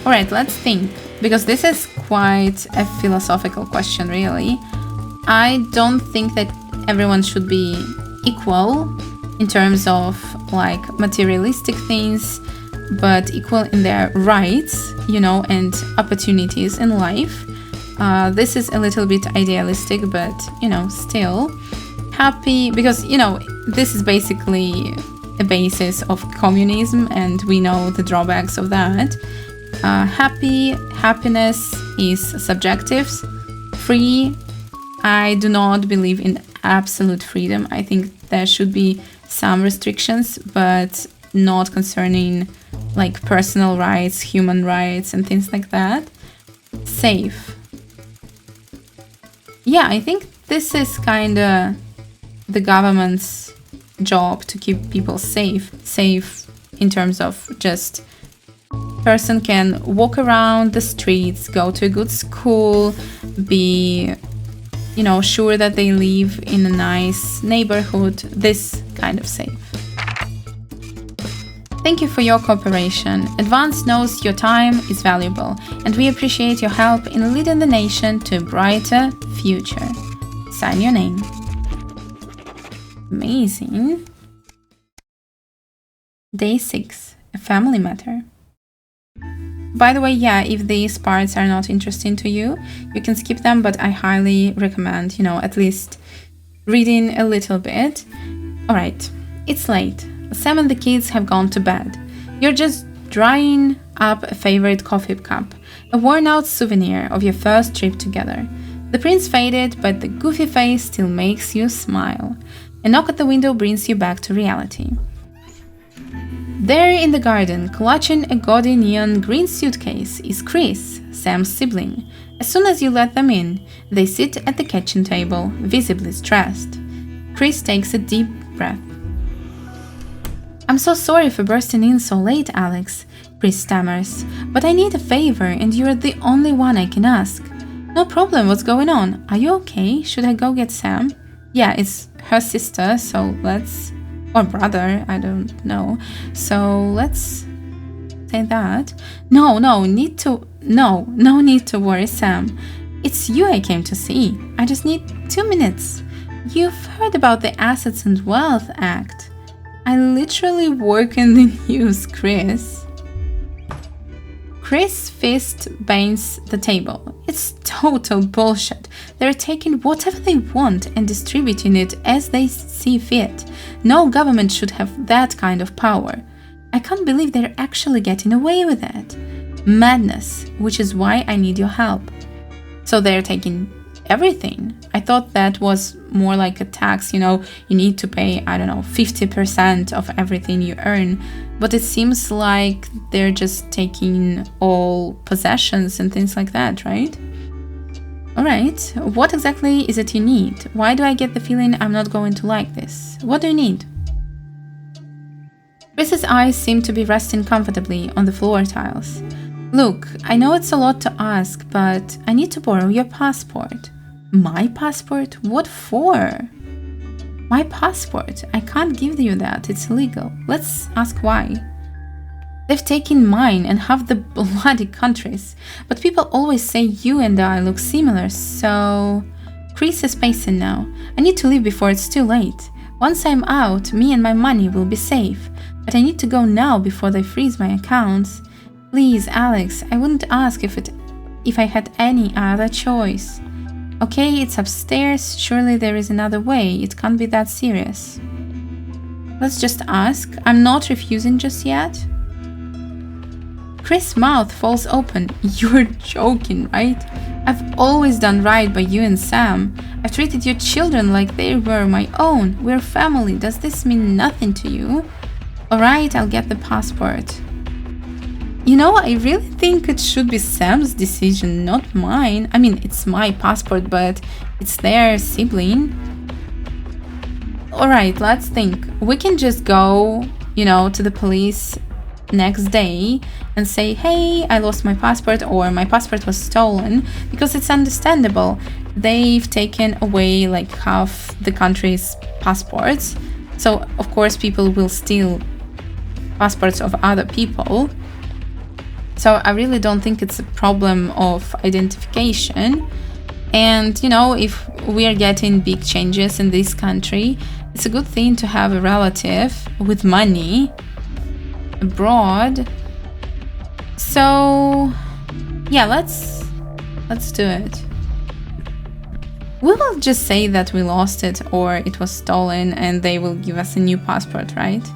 [SPEAKER 1] Alright, let's think, because this is quite a philosophical question, really. I don't think that everyone should be equal in terms of like materialistic things, but equal in their rights, you know, and opportunities in life. This is a little bit idealistic, but, you know, still happy, because, you know, this is basically a basis of communism, and we know the drawbacks of that. Happiness is subjective. Free, I do not believe in absolute freedom. I think there should be some restrictions, but not concerning like personal rights, human rights, and things like that. Safe. Yeah, I think this is kinda the government's job to keep people safe in terms of just person can walk around the streets, go to a good school, be, you know, sure that they live in a nice neighborhood, this kind of safe. Thank you for your cooperation. Advance knows your time is valuable, and we appreciate your help in leading the nation to a brighter future. Sign your name. Amazing. Day 6. A family matter. by the way, yeah, if these parts are not interesting to you, you can skip them, but I highly recommend, at least reading a little bit. Alright, it's late. Sam and the kids have gone to bed. You're just drying up a favorite coffee cup, a worn-out souvenir of your first trip together. The print's faded, but the goofy face still makes you smile. A knock at the window brings you back to reality. There in the garden, clutching a gaudy neon green suitcase, is Chris, Sam's sibling. As soon as you let them in, they sit at the kitchen table, visibly stressed. Chris takes a deep breath. "I'm so sorry for bursting in so late, Alex," Chris stammers, "but I need a favor and you're the only one I can ask." "No problem, what's going on? Are you okay? Should I go get Sam?" "Yeah, it's her sister, so let's... or brother, I don't know. So let's say that." No need to worry, Sam. It's you I came to see. I just need 2 minutes. You've heard about the Assets and Wealth Act. I literally work in the news, Chris. Chris' fist bangs the table. It's total bullshit. They're taking whatever they want and distributing it as they see fit. No government should have that kind of power. I can't believe they're actually getting away with it. Madness, which is why I need your help. So they're taking everything. I thought that was more like a tax, you need to pay, 50% of everything you earn. But it seems like they're just taking all possessions and things like that, right? Alright, what exactly is it you need? Why do I get the feeling I'm not going to like this? What do you need? Chris's eyes seem to be resting comfortably on the floor tiles. Look, I know it's a lot to ask, but I need to borrow your passport. My passport? What for? My passport? I can't give you that, it's illegal. Let's ask why. They've taken mine and half the bloody countries, but people always say you and I look similar, so... Chris is pacing now. I need to leave before it's too late. Once I'm out, me and my money will be safe, but I need to go now before they freeze my accounts. Please, Alex, I wouldn't ask if I had any other choice. Okay, it's upstairs, surely there is another way, it can't be that serious. Let's just ask. I'm not refusing just yet. Chris' mouth falls open. You're joking, right? I've always done right by you and Sam. I've treated your children like they were my own. We're family. Does this mean nothing to you? Alright, I'll get the passport. I really think it should be Sam's decision, not mine. I mean, it's my passport, but it's their sibling. Alright, let's think. We can just go, to the police next day and say, hey, I lost my passport or my passport was stolen, because it's understandable. They've taken away like half the country's passports. So, of course, people will steal passports of other people. So I really don't think it's a problem of identification. And, if we are getting big changes in this country, it's a good thing to have a relative with money abroad. So, yeah, let's do it. We will just say that we lost it or it was stolen and they will give us a new passport, right?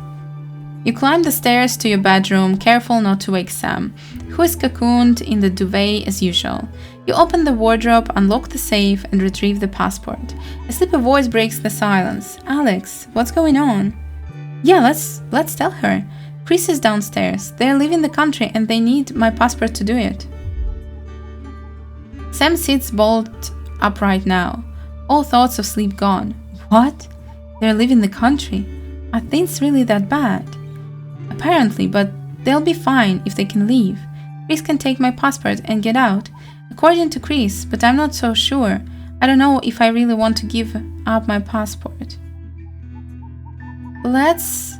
[SPEAKER 1] You climb the stairs to your bedroom, careful not to wake Sam, who is cocooned in the duvet as usual. You open the wardrobe, unlock the safe, and retrieve the passport. A sleepy voice breaks the silence. Alex, what's going on? Yeah, let's tell her. Chris is downstairs. They're leaving the country and they need my passport to do it. Sam sits bolt upright now, all thoughts of sleep gone. What? They're leaving the country? Are things really that bad? Apparently, but they'll be fine if they can leave. Chris can take my passport and get out. According to Chris, but I'm not so sure. I don't know if I really want to give up my passport. Let's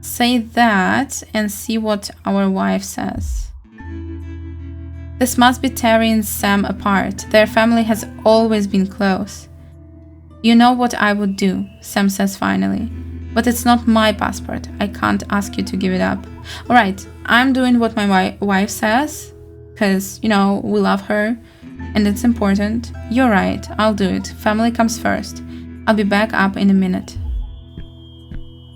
[SPEAKER 1] say that and see what our wife says. This must be tearing Sam apart. Their family has always been close. You know what I would do, Sam says finally. But it's not my passport. I can't ask you to give it up. Alright, I'm doing what my wife says. because, you know, we love her and it's important. You're right, I'll do it. Family comes first. I'll be back up in a minute.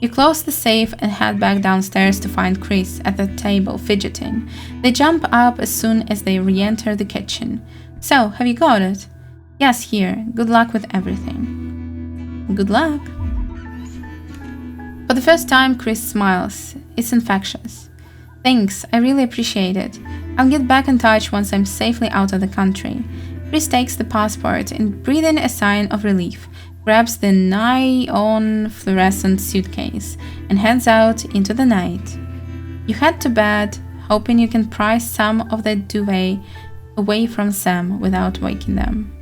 [SPEAKER 1] You close the safe and head back downstairs to find Chris at the table fidgeting. They jump up as soon as they re-enter the kitchen. So, have you got it? Yes, here. Good luck with everything. Good luck. For the first time, Chris smiles. It's infectious. Thanks, I really appreciate it. I'll get back in touch once I'm safely out of the country. Chris takes the passport and, breathing a sign of relief, grabs the neon fluorescent suitcase and heads out into the night. You head to bed, hoping you can pry some of that duvet away from Sam without waking them.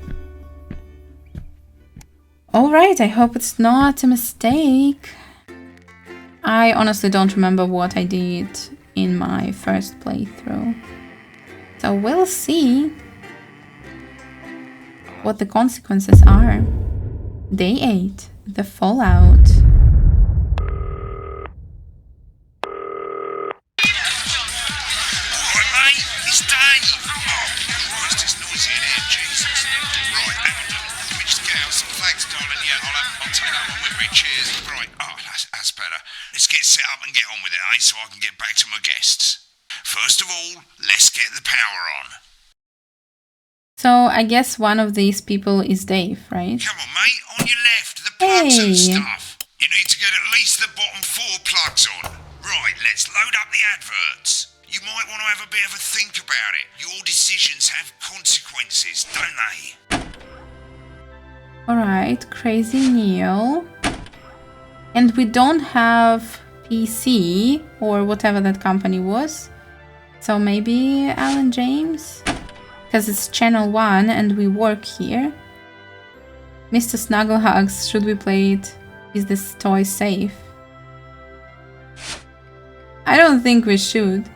[SPEAKER 1] Alright, I hope it's not a mistake. I honestly don't remember what I did in my first playthrough. So we'll see what the consequences are. Day 8, the fallout.
[SPEAKER 3] Alright, mate, it's Dave. Oh, Christ, it's noisy in here, Jesus. Right, hang on. Let me just get out some flags, darling. Yeah, I'll take that one with me. Cheers. Right, that's better. Let's get set up and get on with it, eh, so I can get back to my guests. First of all, let's get the power on.
[SPEAKER 1] So I guess one of these people is Dave, right?
[SPEAKER 3] Come on, mate, on your left, the plugs and stuff. You need to get at least the bottom 4 plugs on. Right, let's load up the adverts. You might want to have a bit of a think about it. Your decisions have consequences, don't they?
[SPEAKER 1] Alright, Crazy Neil. And we don't have PC or whatever that company was. So maybe Alan James? Because it's channel 1 and we work here. Mr. Snugglehugs, should we play it? Is this toy safe? I don't think we should.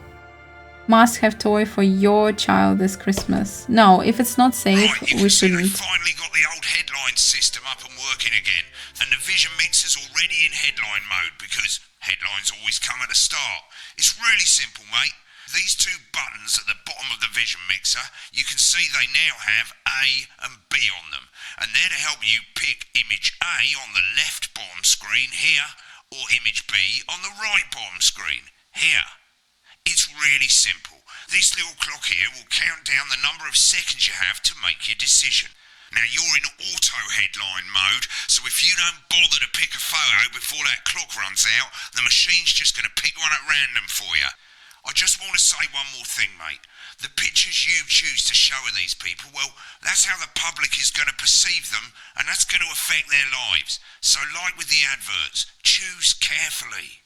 [SPEAKER 1] Must have toy for your child this Christmas. No, if it's not safe, we shouldn't.
[SPEAKER 3] Finally got the old headline system up and working again. And the vision mixer's already in headline mode because headlines always come at the start. It's really simple, mate. These 2 buttons at the bottom of the vision mixer, you can see they now have A and B on them. And they're to help you pick image A on the left bottom screen here, or image B on the right bottom screen here. It's really simple. This little clock here will count down the number of seconds you have to make your decision. Now you're in auto headline mode, so if you don't bother to pick a photo before that clock runs out, the machine's just going to pick one at random for you. I just want to say one more thing, mate. The pictures you choose to show of these people, well, that's how the public is going to perceive them, and that's going to affect their lives. So like with the adverts, choose carefully.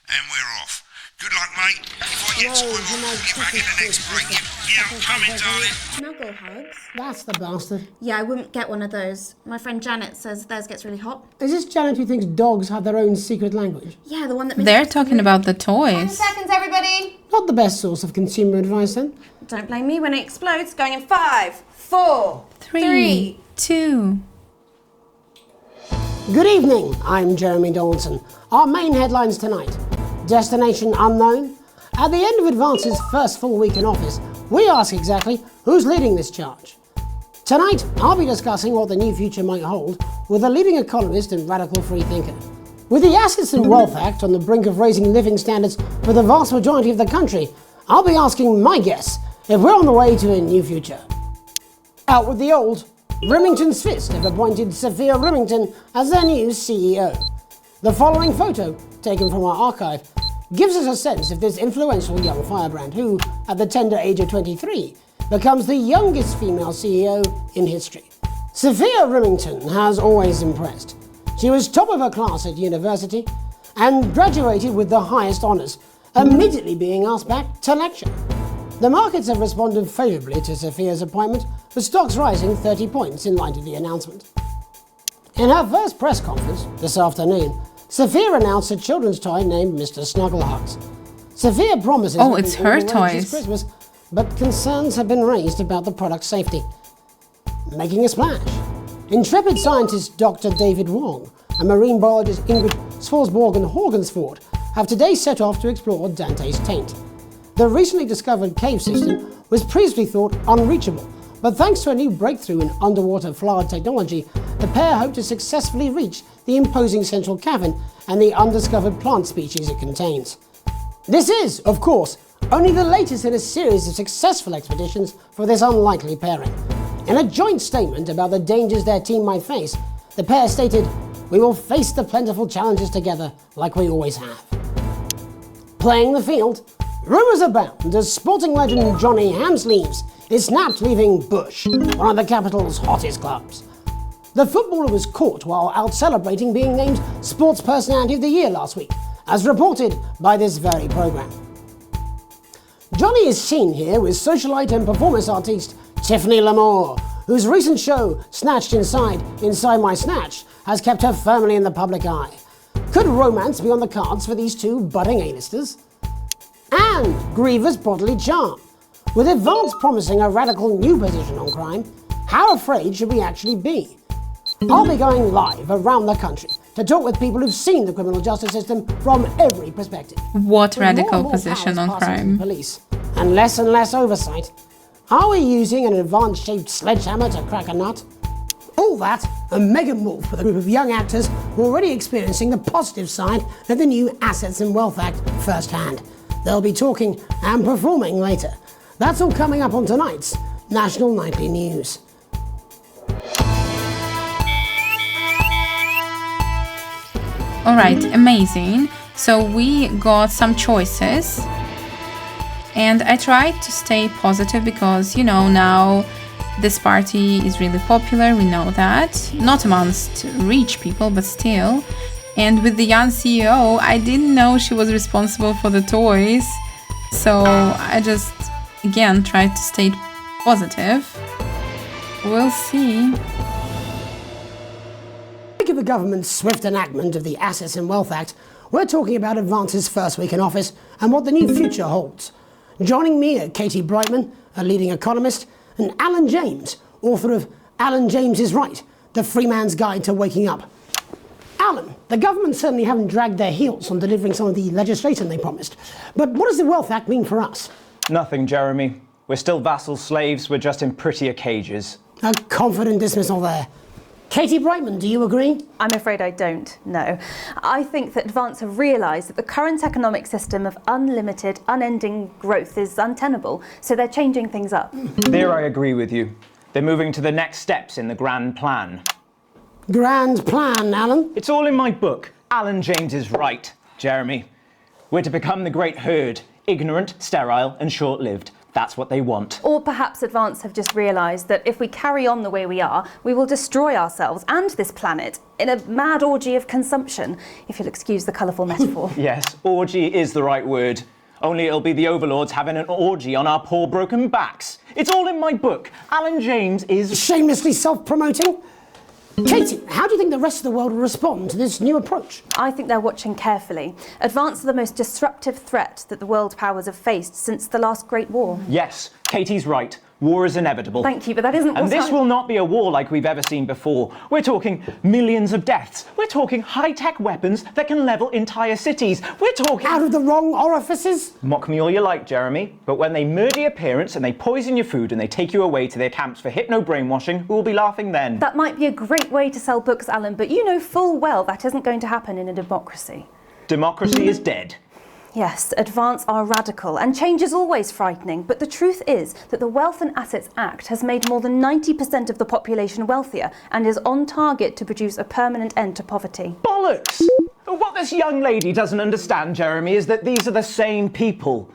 [SPEAKER 3] And we're off. Good luck, mate. If I get time, I'll call you back in the next break. Yeah, I'm coming, darling.
[SPEAKER 5] Snuggle hugs?
[SPEAKER 2] That's the bastard.
[SPEAKER 5] Yeah, I wouldn't get one of those. My friend Janet says theirs gets really hot.
[SPEAKER 2] Is this Janet who thinks dogs have their own secret language?
[SPEAKER 5] Yeah, the one that...
[SPEAKER 1] They're talking about the
[SPEAKER 5] 10
[SPEAKER 1] toys.
[SPEAKER 5] seconds, everybody!
[SPEAKER 2] Not the best source of consumer advice, then.
[SPEAKER 5] Don't blame me when it explodes. Going in 5, 4,
[SPEAKER 1] 3, 2...
[SPEAKER 2] Good evening, I'm Jeremy Donaldson. Our main headlines tonight. Destination unknown. At the end of Advance's first full week in office, we ask exactly who's leading this charge. Tonight, I'll be discussing what the new future might hold with a leading economist and radical freethinker. With the Assets and Wealth Act on the brink of raising living standards for the vast majority of the country, I'll be asking my guests if we're on the way to a new future. Out with the old, Remington's Fist have appointed Sophia Remington as their new CEO. The following photo, taken from our archive, gives us a sense of this influential young firebrand who, at the tender age of 23, becomes the youngest female CEO in history. Sophia Remington has always impressed. She was top of her class at university and graduated with the highest honours, immediately being asked back to lecture. The markets have responded favourably to Sophia's appointment, with stocks rising 30 points in light of the announcement. In her first press conference this afternoon, Sophia announced a children's toy named Mr. Snugglehugs. Sophia promises
[SPEAKER 1] it's her toys.
[SPEAKER 2] Christmas, but concerns have been raised about the product's safety. Making a splash. Intrepid scientist Dr. David Wong and marine biologist Ingrid Swarsborg and Horgensford have today set off to explore Dante's taint. The recently discovered cave system was previously thought unreachable, but thanks to a new breakthrough in underwater flood technology, the pair hope to successfully reach the imposing central cavern and the undiscovered plant species it contains. This is, of course, only the latest in a series of successful expeditions for this unlikely pairing. In a joint statement about the dangers their team might face, the pair stated, "We will face the plentiful challenges together like we always have." Playing the field, rumours abound as sporting legend Johnny Hamsleeves is snapped leaving Bush, one of the capital's hottest clubs. The footballer was caught while out celebrating being named Sports Personality of the Year last week, as reported by this very programme. Johnny is seen here with socialite and performance artiste Tiffany Lamour, whose recent show, Snatched Inside My Snatch, has kept her firmly in the public eye. Could romance be on the cards for these two budding A-listers? And grievous bodily charm. With Advance promising a radical new position on crime, how afraid should we actually be? I'll be going live around the country to talk with people who've seen the criminal justice system from every perspective.
[SPEAKER 1] What
[SPEAKER 2] With
[SPEAKER 1] radical
[SPEAKER 2] more and more
[SPEAKER 1] position
[SPEAKER 2] powers
[SPEAKER 1] on
[SPEAKER 2] passing to
[SPEAKER 1] crime?
[SPEAKER 2] the police, and less oversight. Are we using an Advance-shaped sledgehammer to crack a nut? All that and mega morph with a group of young actors who are already experiencing the positive side of the new Assets and Wealth Act firsthand. They'll be talking and performing later. That's all coming up on tonight's National Nightly News.
[SPEAKER 1] Alright, amazing. So we got some choices. And I tried to stay positive because, you know, now this party is really popular, we know that. Not amongst rich people, but still. And with the young CEO, I didn't know she was responsible for the toys. So I just, again, tried to stay positive. We'll see.
[SPEAKER 2] Speaking of the government's swift enactment of the Assets and Wealth Act, we're talking about Advance's first week in office and what the new future holds. Joining me are Katie Brightman, a leading economist, and Alan James, author of Alan James is Right, The Free Man's Guide to Waking Up. Alan, the government certainly haven't dragged their heels on delivering some of the legislation they promised. But what does the Wealth Act mean for us?
[SPEAKER 14] Nothing, Jeremy. We're still vassal slaves, we're just in prettier cages.
[SPEAKER 2] A confident dismissal there. Katie Brightman, do you agree?
[SPEAKER 15] I'm afraid I don't, no. I think that Advance have realised that the current economic system of unlimited, unending growth is untenable, so they're changing things up.
[SPEAKER 14] There I agree with you. They're moving to the next steps in the grand plan.
[SPEAKER 2] Grand plan, Alan?
[SPEAKER 14] It's all in my book. Alan James is Right, Jeremy. We're to become the great herd, ignorant, sterile and short-lived. That's what they want.
[SPEAKER 15] Or perhaps Advance have just realised that if we carry on the way we are, we will destroy ourselves and this planet in a mad orgy of consumption, if you'll excuse the colourful metaphor.
[SPEAKER 14] Yes, orgy is the right word. Only it'll be the overlords having an orgy on our poor broken backs. It's all in my book. Alan James is...
[SPEAKER 2] Shamelessly self-promoting? Katie, how do you think the rest of the world will respond to this new approach?
[SPEAKER 15] I think they're watching carefully. Advance are the most disruptive threat that the world powers have faced since the last Great War.
[SPEAKER 14] Yes, Katie's right. War is inevitable.
[SPEAKER 15] Thank you, but that isn't what
[SPEAKER 14] And this will not be a war like we've ever seen before. We're talking millions of deaths. We're talking high-tech weapons that can level entire cities. We're talking...
[SPEAKER 2] Out of the wrong orifices?
[SPEAKER 14] Mock me all you like, Jeremy, but when they murder your parents and they poison your food and they take you away to their camps for hypno-brainwashing, who will be laughing then?
[SPEAKER 15] That might be a great way to sell books, Alan, but you know full well that isn't going to happen in a democracy.
[SPEAKER 14] Democracy is dead.
[SPEAKER 15] Yes, Advance are radical, and change is always frightening, but the truth is that the Wealth and Assets Act has made more than 90% of the population wealthier and is on target to produce a permanent end to poverty.
[SPEAKER 14] Bollocks! What this young lady doesn't understand, Jeremy, is that these are the same people.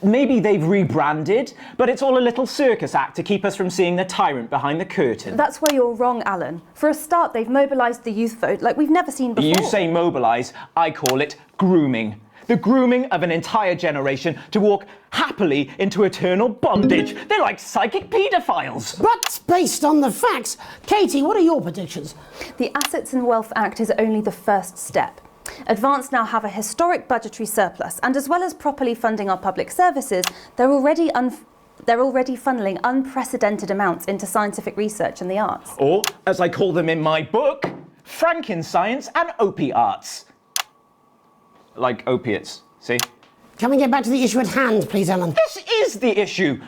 [SPEAKER 14] Maybe they've rebranded, but it's all a little circus act to keep us from seeing the tyrant behind the curtain.
[SPEAKER 15] That's where you're wrong, Alan. For a start, they've mobilised the youth vote like we've never seen before.
[SPEAKER 14] You say mobilise, I call it grooming. The grooming of an entire generation to walk happily into eternal bondage. They're like psychic paedophiles.
[SPEAKER 2] But based on the facts, Katie, what are your predictions?
[SPEAKER 15] The Assets and Wealth Act is only the first step. Advance now have a historic budgetary surplus, and as well as properly funding our public services, they're already funneling unprecedented amounts into scientific research and the arts.
[SPEAKER 14] Or, as I call them in my book, Frankenscience and opiates. Like opiates, see?
[SPEAKER 2] Can we get back to the issue at hand, please, Alan?
[SPEAKER 14] This is the issue.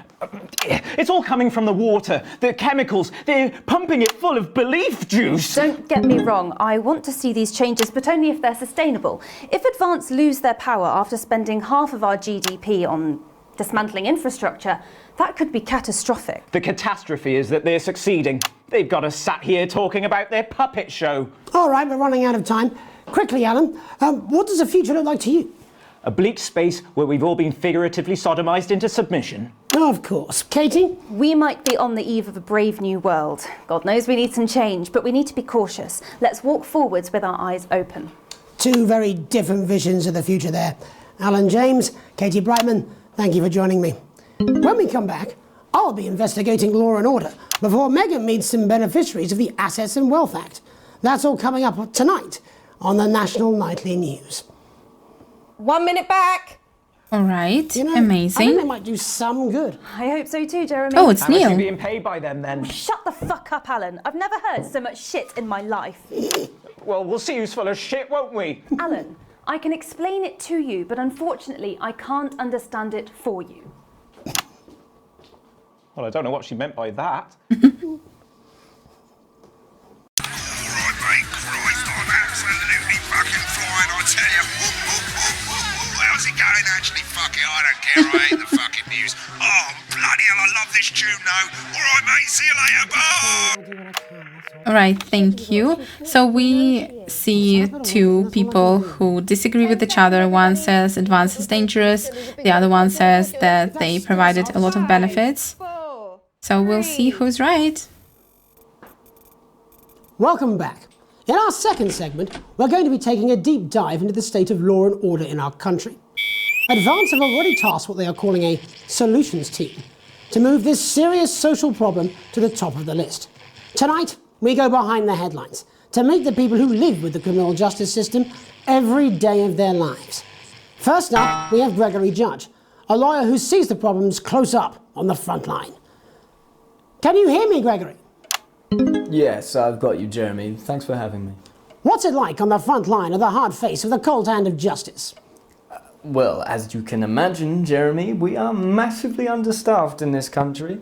[SPEAKER 14] It's all coming from the water, the chemicals. They're pumping it full of belief juice.
[SPEAKER 15] Don't get me wrong, I want to see these changes, but only if they're sustainable. If Advance lose their power after spending half of our GDP on dismantling infrastructure, that could be catastrophic.
[SPEAKER 14] The catastrophe is that they're succeeding. They've got us sat here talking about their puppet show.
[SPEAKER 2] All right, we're running out of time. Quickly, Alan, what does the future look like to you?
[SPEAKER 14] A bleak space where we've all been figuratively sodomized into submission.
[SPEAKER 2] Of course. Katie?
[SPEAKER 15] We might be on the eve of a brave new world. God knows we need some change, but we need to be cautious. Let's walk forwards with our eyes open.
[SPEAKER 2] Two very different visions of the future there. Alan James, Katie Brightman, thank you for joining me. When we come back, I'll be investigating law and order before Megan meets some beneficiaries of the Assets and Wealth Act. That's all coming up tonight on the National Nightly News.
[SPEAKER 5] 1 minute back.
[SPEAKER 1] All right,
[SPEAKER 2] I
[SPEAKER 1] amazing.
[SPEAKER 2] think they might do some good.
[SPEAKER 15] I hope so too, Jeremy.
[SPEAKER 1] Oh, it's Neil.
[SPEAKER 14] How much are you being paid by them then?
[SPEAKER 15] Shut the fuck up, Alan. I've never heard so much shit in my life.
[SPEAKER 14] Well, we'll see who's full of shit, won't we?
[SPEAKER 15] Alan, I can explain it to you, but unfortunately I can't understand it for you.
[SPEAKER 14] Well, I don't know what she meant by that.
[SPEAKER 3] Alright, mate, Christ, I'm absolutely fucking flying, I tell you. How's it going, actually? Fuck it, I don't care, I hate the fucking news. Oh, bloody hell, I love this tune, though. Alright, mate, see you later, bye!
[SPEAKER 1] All right, thank you. So we see two people who disagree with each other. One says Advance is dangerous. The other one says that they provided a lot of benefits. So we'll see who's right.
[SPEAKER 2] Welcome back. In our second segment, we're going to be taking a deep dive into the state of law and order in our country. Advance have already tasked what they are calling a solutions team to move this serious social problem to the top of the list. Tonight, we go behind the headlines to meet the people who live with the criminal justice system every day of their lives. First up, we have Gregory Judge, a lawyer who sees the problems close up on the front line. Can you hear me, Gregory?
[SPEAKER 16] Yes, I've got you, Jeremy. Thanks for having me.
[SPEAKER 2] What's it like on the front line of the hard face of the cold hand of justice?
[SPEAKER 16] Well, as you can imagine, Jeremy, we are massively understaffed in this country.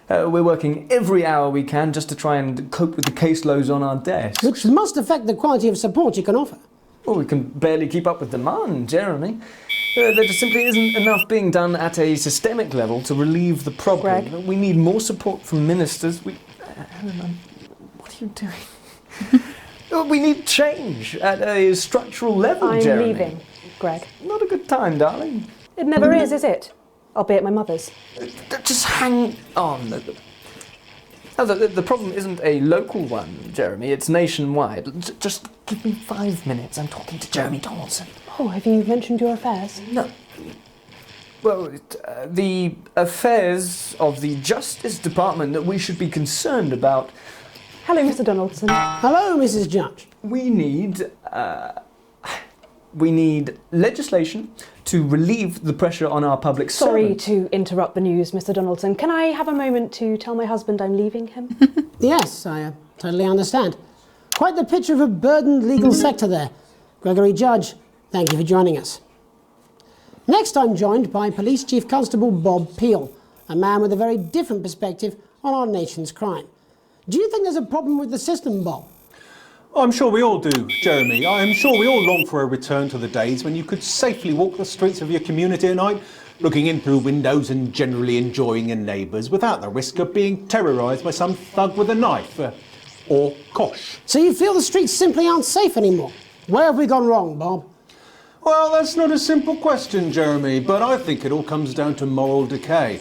[SPEAKER 16] We're working every hour we can just to try and cope with the caseloads on our desks.
[SPEAKER 2] Which must affect the quality of support you can offer.
[SPEAKER 16] Well, we can barely keep up with demand, Jeremy. There just simply isn't enough being done at a systemic level to relieve the problem.
[SPEAKER 9] Greg?
[SPEAKER 16] We need more support from ministers. Helen, what are you doing? We need change at a structural level, Jeremy.
[SPEAKER 9] I'm leaving, Greg.
[SPEAKER 16] Not a good time, darling.
[SPEAKER 9] It never is it? I'll be at my mother's.
[SPEAKER 16] Just hang on. The problem isn't a local one, Jeremy. It's nationwide. Just give me 5 minutes. I'm talking to Jeremy Donaldson.
[SPEAKER 9] Oh, have you mentioned your affairs?
[SPEAKER 16] No. Well, the affairs of the Justice Department that we should be concerned about.
[SPEAKER 9] Hello, Mr. Donaldson.
[SPEAKER 2] Hello, Mrs. Judge.
[SPEAKER 16] We need legislation to relieve the pressure on our public
[SPEAKER 9] Sorry
[SPEAKER 16] servants.
[SPEAKER 9] to interrupt the news, Mr. Donaldson. Can I have a moment to tell my husband I'm leaving him?
[SPEAKER 2] Yes, I totally understand. Quite the picture of a burdened legal sector there. Gregory Judge, thank you for joining us. Next, I'm joined by Police Chief Constable Bob Peel, a man with a very different perspective on our nation's crime. Do you think there's a problem with the system, Bob?
[SPEAKER 17] I'm sure we all do, Jeremy. I'm sure we all long for a return to the days when you could safely walk the streets of your community at night, looking in through windows and generally enjoying your neighbours without the risk of being terrorised by some thug with a knife. Or kosh.
[SPEAKER 2] So you feel the streets simply aren't safe anymore? Where have we gone wrong, Bob?
[SPEAKER 17] Well, that's not a simple question, Jeremy, but I think it all comes down to moral decay.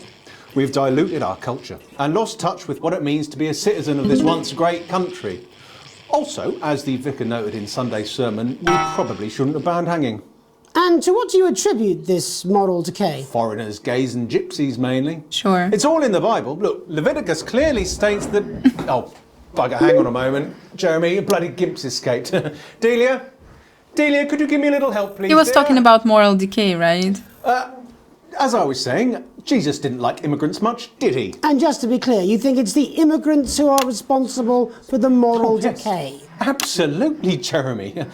[SPEAKER 17] We've diluted our culture and lost touch with what it means to be a citizen of this once great country. Also, as the vicar noted in Sunday's sermon, we probably shouldn't have banned hanging.
[SPEAKER 2] And to what do you attribute this moral decay?
[SPEAKER 17] Foreigners, gays and gypsies mainly.
[SPEAKER 1] Sure.
[SPEAKER 17] It's all in the Bible. Look, Leviticus clearly states that... Oh, bugger, hang on a moment. Jeremy, a bloody gimp's escaped. Delia, could you give me a little help, please?
[SPEAKER 1] He was
[SPEAKER 17] dear?
[SPEAKER 1] talking about moral decay, right?
[SPEAKER 17] As I was saying, Jesus didn't like immigrants much, did he?
[SPEAKER 2] And just to be clear, you think it's the immigrants who are responsible for the moral decay?
[SPEAKER 17] Absolutely, Jeremy.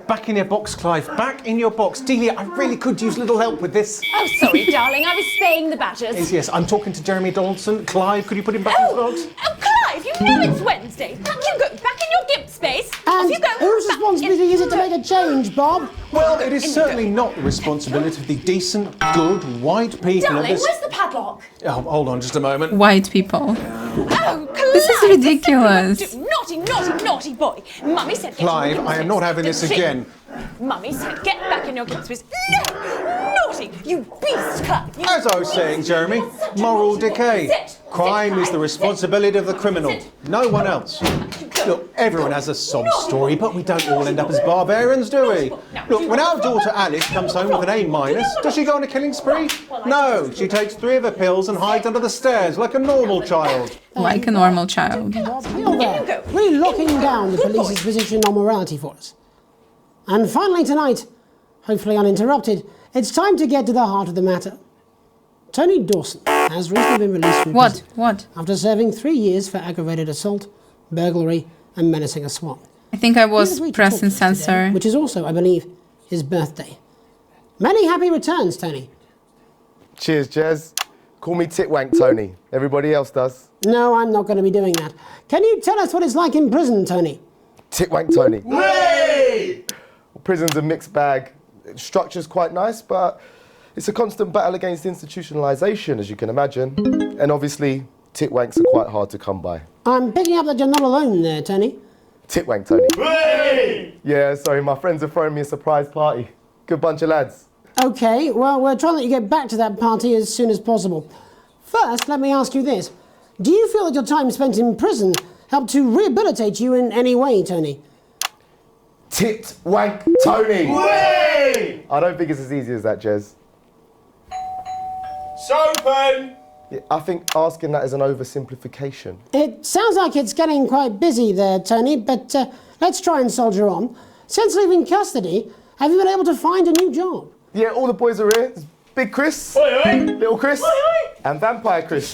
[SPEAKER 17] Back in your box, Clive. Back in your box. Delia, I really could use a little help with this.
[SPEAKER 5] Oh, sorry, darling. I was spaying the badgers.
[SPEAKER 17] Yes, I'm talking to Jeremy Donaldson. Clive, could you put him back in the box?
[SPEAKER 5] Oh, Clive, you know it's Wednesday. Back you go. Back in your gimp space.
[SPEAKER 2] And
[SPEAKER 5] Off you go.
[SPEAKER 2] whose responsibility is it to make a change, Bob?
[SPEAKER 17] Well, it is certainly not the responsibility of the decent, good, white people
[SPEAKER 5] Darling,
[SPEAKER 17] of this...
[SPEAKER 5] where's the padlock?
[SPEAKER 17] Oh, hold on just a moment.
[SPEAKER 1] White people.
[SPEAKER 5] Oh, Clive!
[SPEAKER 1] This is ridiculous.
[SPEAKER 5] Naughty, naughty, naughty boy. Mummy said... get
[SPEAKER 17] Clive,
[SPEAKER 5] in your
[SPEAKER 17] I am not having this again.
[SPEAKER 5] Mummy said, get back in your gimp space. No! Naughty! You beast, Clive! You...
[SPEAKER 17] As I was saying, Jeremy, moral decay. Crime is the responsibility of the criminal, no one else. Look, everyone has a sob story, but we don't all end up as barbarians, do we? Look, when our daughter Alice comes home with an A-, does she go on a killing spree? No, she takes 3 of her pills and hides under the stairs like a normal child.
[SPEAKER 1] Like a normal child.
[SPEAKER 2] Really locking down the police's position on morality for us. And finally tonight, hopefully uninterrupted, it's time to get to the heart of the matter. Tony Dawson has recently been released from prison.
[SPEAKER 1] What?
[SPEAKER 2] After serving 3 years for aggravated assault, burglary, and menacing a swan.
[SPEAKER 1] I think I was pressing censor.
[SPEAKER 2] Which is also, I believe, his birthday. Many happy returns, Tony.
[SPEAKER 7] Cheers, Jez. Call me Titwank Tony. Everybody else does.
[SPEAKER 2] No, I'm not going to be doing that. Can you tell us what it's like in prison, Tony?
[SPEAKER 7] Titwank Tony. Hey! Prison's a mixed bag. Structure's quite nice, but it's a constant battle against institutionalisation, as you can imagine. And obviously, titwanks are quite hard to come by.
[SPEAKER 2] I'm picking up that you're not alone there, Tony.
[SPEAKER 7] Titwank Tony. Hey! Yeah, sorry, my friends are throwing me a surprise party. Good bunch of lads.
[SPEAKER 2] Okay, well, we're trying to let you get back to that party as soon as possible. First, let me ask you this. Do you feel that your time spent in prison helped to rehabilitate you in any way, Tony?
[SPEAKER 7] Titwank Tony! Way! I don't think it's as easy as that, Jez.
[SPEAKER 12] Sopen!
[SPEAKER 7] Yeah, I think asking that is an oversimplification.
[SPEAKER 2] It sounds like it's getting quite busy there, Tony, but let's try and soldier on. Since leaving custody, have you been able to find a new job?
[SPEAKER 7] Yeah, all the boys are here. There's Big Chris,
[SPEAKER 12] oi, oi.
[SPEAKER 7] Little Chris,
[SPEAKER 12] Oi, oi.
[SPEAKER 7] and Vampire Chris.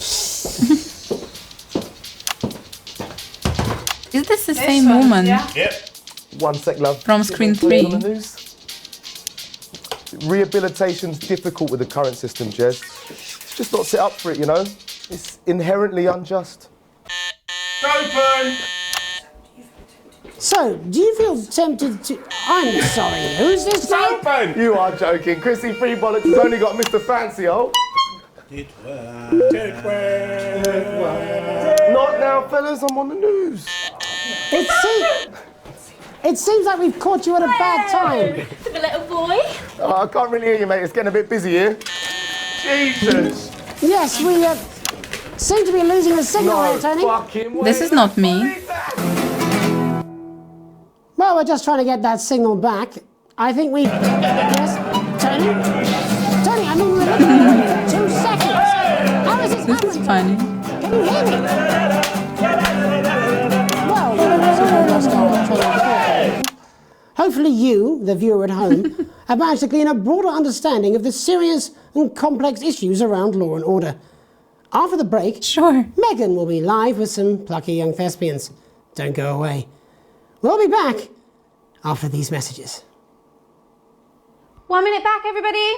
[SPEAKER 1] Is this the same woman?
[SPEAKER 7] Yep. One sec, love.
[SPEAKER 1] From screen 3.
[SPEAKER 7] On the news. Rehabilitation's difficult with the current system, Jez. It's just not set up for it, you know? It's inherently unjust.
[SPEAKER 12] Open!
[SPEAKER 2] So, do you feel tempted to... I'm sorry, who's this?
[SPEAKER 7] Open! You are joking. Chrissy Freebollocks has only got Mr. Fancy, oh. Not now, fellas, I'm on the news.
[SPEAKER 2] It seems like we've caught you at a bad time.
[SPEAKER 5] The little boy.
[SPEAKER 7] Oh, I can't really hear you, mate. It's getting a bit busy here. Jesus!
[SPEAKER 2] Yes, we seem to be losing the signal here, Tony.
[SPEAKER 1] This is not me.
[SPEAKER 2] Well, we're just trying to get that signal back. I think we... Yes, Tony? Tony, I mean, we're looking at 2 seconds. How is this happening?
[SPEAKER 1] This is funny.
[SPEAKER 2] Can you hear me? Well, hopefully you, the viewer at home, have managed to glean a broader understanding of the serious and complex issues around law and order. After the break, Megan will be live with some plucky young thespians. Don't go away. We'll be back after these messages.
[SPEAKER 10] 1 minute back, everybody.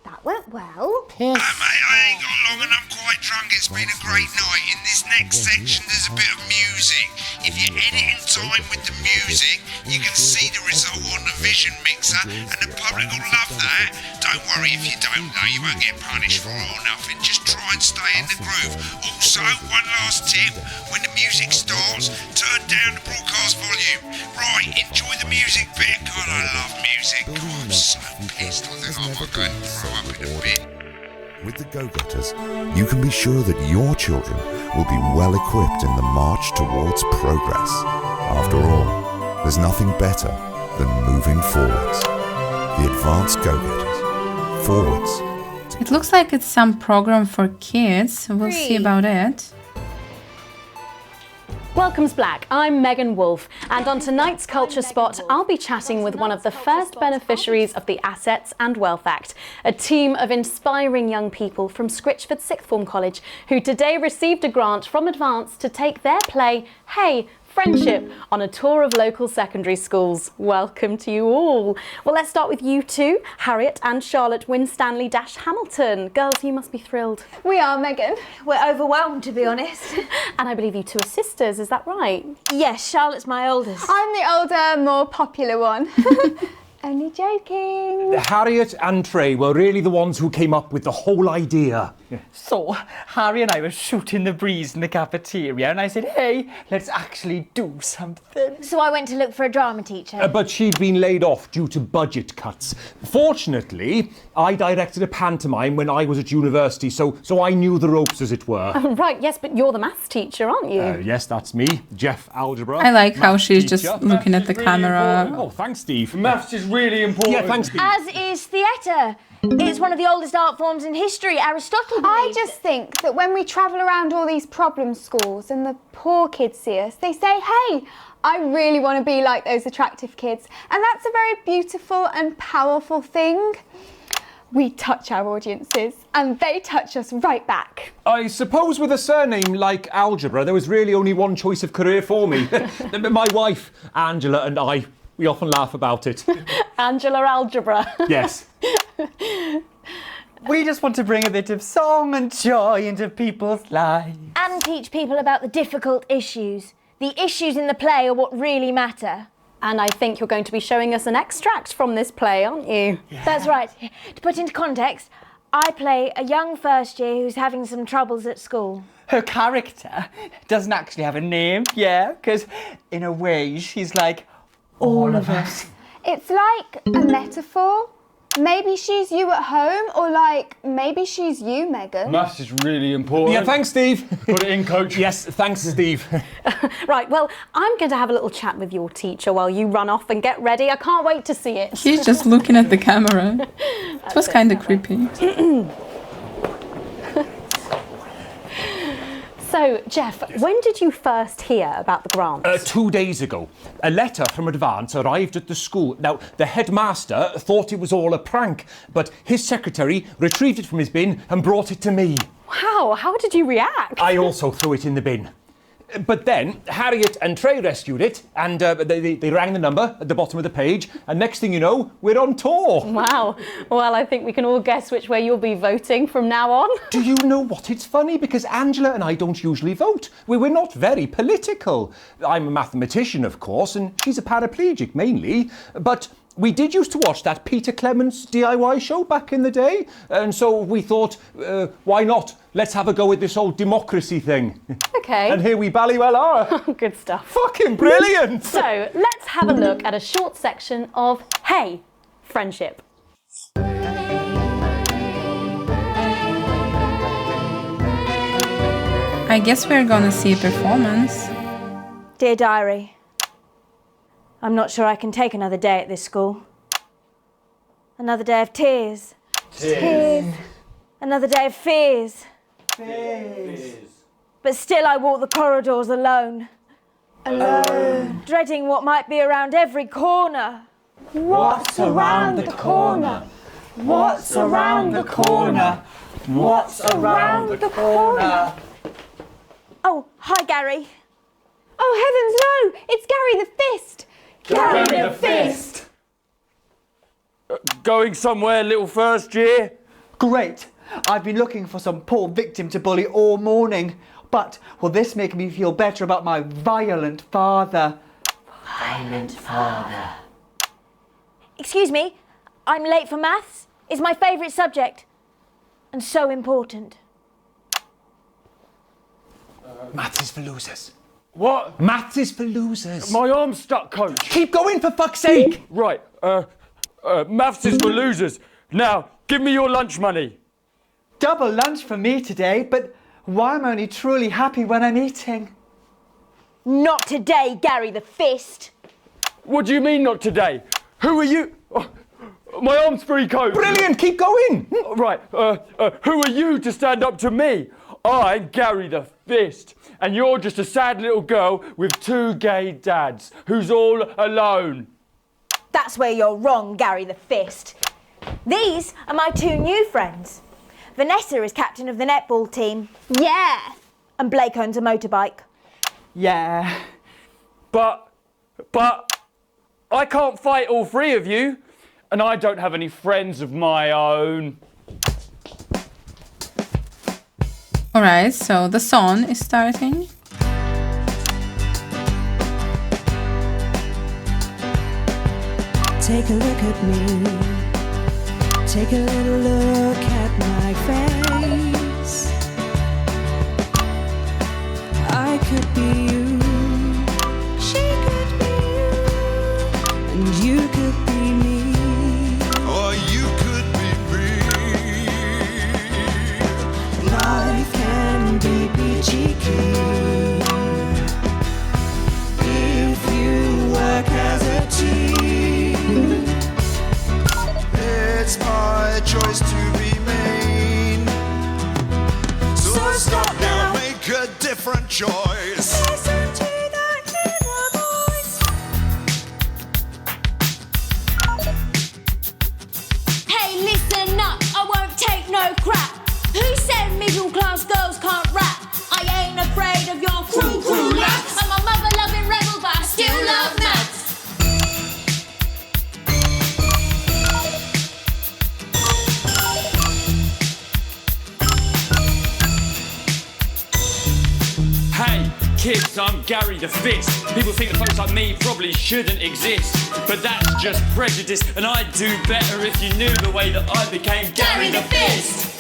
[SPEAKER 10] That went well.
[SPEAKER 3] Mate, I ain't got long and I'm quite drunk. It's been a great night. In this next section, there's a bit of music. If you edit in time with the music, you can see the result on the Vision Mixer, and the public will love that. Don't worry if you don't know, you won't get punished for it or nothing. Just try and stay in the groove. Also, one last tip, when the music starts, turn down the broadcast volume. Right, enjoy the music bit. God, I love music. God, I'm so pissed. I think I might go and throw up in a bit.
[SPEAKER 18] With the Go-Getters, you can be sure that your children will be well equipped in the march towards progress. After all, there's nothing better than moving forwards. The Advanced Go-Getters. Forwards.
[SPEAKER 1] It looks like it's some program for kids. We'll see about it.
[SPEAKER 19] Welcome's Black, I'm Megan Wolfe, and on tonight's Culture Spot, I'll be chatting with one of the first beneficiaries of the Assets and Wealth Act, a team of inspiring young people from Scritchford Sixth Form College who today received a grant from Advance to take their play, Hey, Friendship, on a tour of local secondary schools. Welcome to you all. Well, let's start with you two, Harriet and Charlotte Winstanley-Hamilton. Girls, you must be thrilled.
[SPEAKER 20] We are, Megan. We're overwhelmed, to be honest.
[SPEAKER 19] And I believe you two are sisters, is that right?
[SPEAKER 20] Yes, Charlotte's my oldest. I'm the older, more popular one. Only joking.
[SPEAKER 12] Harriet and Trey were really the ones who came up with the whole idea.
[SPEAKER 21] So, Harry and I were shooting the breeze in the cafeteria and I said, hey, let's actually do something.
[SPEAKER 20] So I went to look for a drama teacher.
[SPEAKER 12] But she'd been laid off due to budget cuts. Fortunately, I directed a pantomime when I was at university, so I knew the ropes, as it were.
[SPEAKER 19] Oh, right, yes, but you're the maths teacher, aren't you?
[SPEAKER 12] Yes, that's me, Jeff Algebra.
[SPEAKER 1] I like how she's just looking at the camera.
[SPEAKER 12] Oh, thanks, Steve.
[SPEAKER 21] Maths is really important.
[SPEAKER 12] Yeah, thanks, Steve.
[SPEAKER 20] As is theatre. It's one of the oldest art forms in history. Aristotle believed.
[SPEAKER 22] I just think that when we travel around all these problem schools and the poor kids see us, they say, hey, I really want to be like those attractive kids. And that's a very beautiful and powerful thing. We touch our audiences and they touch us right back.
[SPEAKER 12] I suppose with a surname like Algebra, there was really only one choice of career for me. My wife, Angela, and I, we often laugh about it.
[SPEAKER 19] Angela Algebra.
[SPEAKER 12] Yes.
[SPEAKER 21] We just want to bring a bit of song and joy into people's lives.
[SPEAKER 20] And teach people about the difficult issues. The issues in the play are what really matter.
[SPEAKER 19] And I think you're going to be showing us an extract from this play, aren't you?
[SPEAKER 20] Yeah. That's right. To put into context, I play a young first year who's having some troubles at school.
[SPEAKER 21] Her character doesn't actually have a name, yeah, because in a way she's like all of us.
[SPEAKER 22] It's like a metaphor. Maybe she's you at home, or like, maybe she's you, Megan.
[SPEAKER 21] Maths is really important.
[SPEAKER 12] Yeah, thanks, Steve.
[SPEAKER 21] Put it in, coach.
[SPEAKER 12] Yes, thanks, Steve.
[SPEAKER 19] Right, well, I'm going to have a little chat with your teacher while you run off and get ready. I can't wait to see it.
[SPEAKER 1] He's just looking at the camera. It was kind of creepy.
[SPEAKER 19] So, Jeff, when did you first hear about the grant?
[SPEAKER 12] 2 days ago. A letter from Advance arrived at the school. Now, the headmaster thought it was all a prank, but his secretary retrieved it from his bin and brought it to me.
[SPEAKER 19] Wow, how did you react?
[SPEAKER 12] I also threw it in the bin. But then Harriet and Trey rescued it, and they rang the number at the bottom of the page, and next thing you know, we're on tour.
[SPEAKER 19] Wow. Well, I think we can all guess which way you'll be voting from now on.
[SPEAKER 12] Do you know what? It's funny, because Angela and I don't usually vote. We're not very political. I'm a mathematician, of course, and she's a paraplegic, mainly. But we did used to watch that Peter Clements DIY show back in the day, and so we thought, why not? Let's have a go at this old democracy thing.
[SPEAKER 19] Okay.
[SPEAKER 12] And here we bally well are.
[SPEAKER 19] Good stuff.
[SPEAKER 12] Fucking brilliant!
[SPEAKER 19] So, let's have a look at a short section of Hey, Friendship.
[SPEAKER 1] I guess we're gonna see a performance.
[SPEAKER 20] Dear Diary, I'm not sure I can take another day at this school. Another day of tears.
[SPEAKER 22] Tears.
[SPEAKER 20] Another day of fears.
[SPEAKER 22] Fears.
[SPEAKER 20] But still I walk the corridors alone.
[SPEAKER 22] Alone.
[SPEAKER 20] Dreading what might be around every corner.
[SPEAKER 22] What's around the corner? What's around the corner? What's around the corner?
[SPEAKER 20] Oh, hi Gary.
[SPEAKER 22] Oh heavens no! It's Gary the Fist! Gary the Fist!
[SPEAKER 21] Going somewhere, little first year?
[SPEAKER 23] Great. I've been looking for some poor victim to bully all morning. But will this make me feel better about my violent father?
[SPEAKER 22] Violent father.
[SPEAKER 20] Excuse me, I'm late for maths. It's my favourite subject. And so important.
[SPEAKER 12] Maths is for losers.
[SPEAKER 21] What?
[SPEAKER 12] Maths is for losers.
[SPEAKER 21] My arm's stuck, coach.
[SPEAKER 12] Keep going, for fuck's sake.
[SPEAKER 21] Right, maths is for losers. Now, give me your lunch money.
[SPEAKER 23] Double lunch for me today, but why am I only truly happy when I'm eating?
[SPEAKER 20] Not today, Gary the Fist.
[SPEAKER 21] What do you mean not today? Who are you? Oh, my arm's free, coach.
[SPEAKER 12] Brilliant, keep going.
[SPEAKER 21] Right, who are you to stand up to me?
[SPEAKER 4] I'm Gary the Fist, and you're just a sad little girl with 2 gay dads who's all alone.
[SPEAKER 20] That's where you're wrong, Gary the Fist. These are my 2 new friends. Vanessa is captain of the netball team.
[SPEAKER 22] Yeah.
[SPEAKER 20] And Blake owns a motorbike.
[SPEAKER 4] Yeah. But I can't fight all 3 of you, and I don't have any friends of my own.
[SPEAKER 1] Alright, so the song is starting.
[SPEAKER 13] Take a look at me. Take a little look at my face. I could be you. She could be you. And you could be me.
[SPEAKER 3] Or you could be me.
[SPEAKER 13] Life can be peachy keen if you work as a team.
[SPEAKER 3] It's my choice to be mean. So stop now, make a different choice.
[SPEAKER 13] Listen to that inner voice.
[SPEAKER 6] Hey, listen up, I won't take no crap. Who said middle-class girls can't rap? I ain't afraid of your cruel lads. I'm a mother-loving rebel, but I still love maths.
[SPEAKER 4] Hey, kids, I'm Gary the Fist. People think that folks like me probably shouldn't exist, but that's just prejudice, and I'd do better if you knew the way that I became Gary the Fist.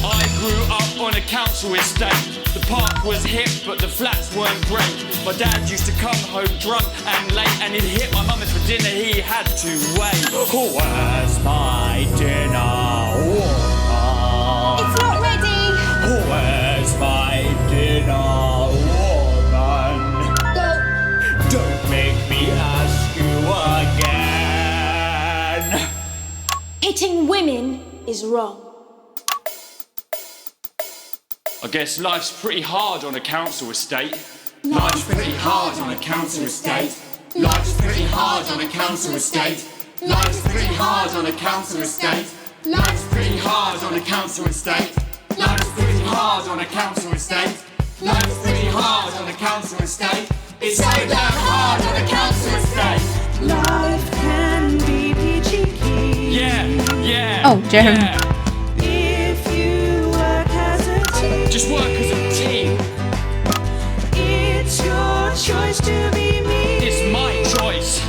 [SPEAKER 4] I grew up on a council estate. The park was hip, but the flats weren't great. My dad used to come home drunk and late, and he'd hit my mum, and for dinner he had to wait. Where's my dinner?
[SPEAKER 6] It's not ready.
[SPEAKER 4] Where's my dinner, woman? Don't make me ask you again.
[SPEAKER 6] Hitting women is wrong.
[SPEAKER 4] I guess life's pretty hard on a council estate. Life's pretty hard on a council estate. Life's pretty hard on a council estate. Life's pretty hard on a council estate. Life's pretty hard on a council estate. Life's pretty hard on a council estate. Life's pretty hard on a council estate. It's so damn hard on a council estate.
[SPEAKER 13] Life can be peachy keen.
[SPEAKER 4] Yeah.
[SPEAKER 1] Oh, Jeremy.
[SPEAKER 4] Yeah.
[SPEAKER 13] If you work as a team.
[SPEAKER 4] Just work as a team.
[SPEAKER 13] It's your choice to be me.
[SPEAKER 4] It's my choice.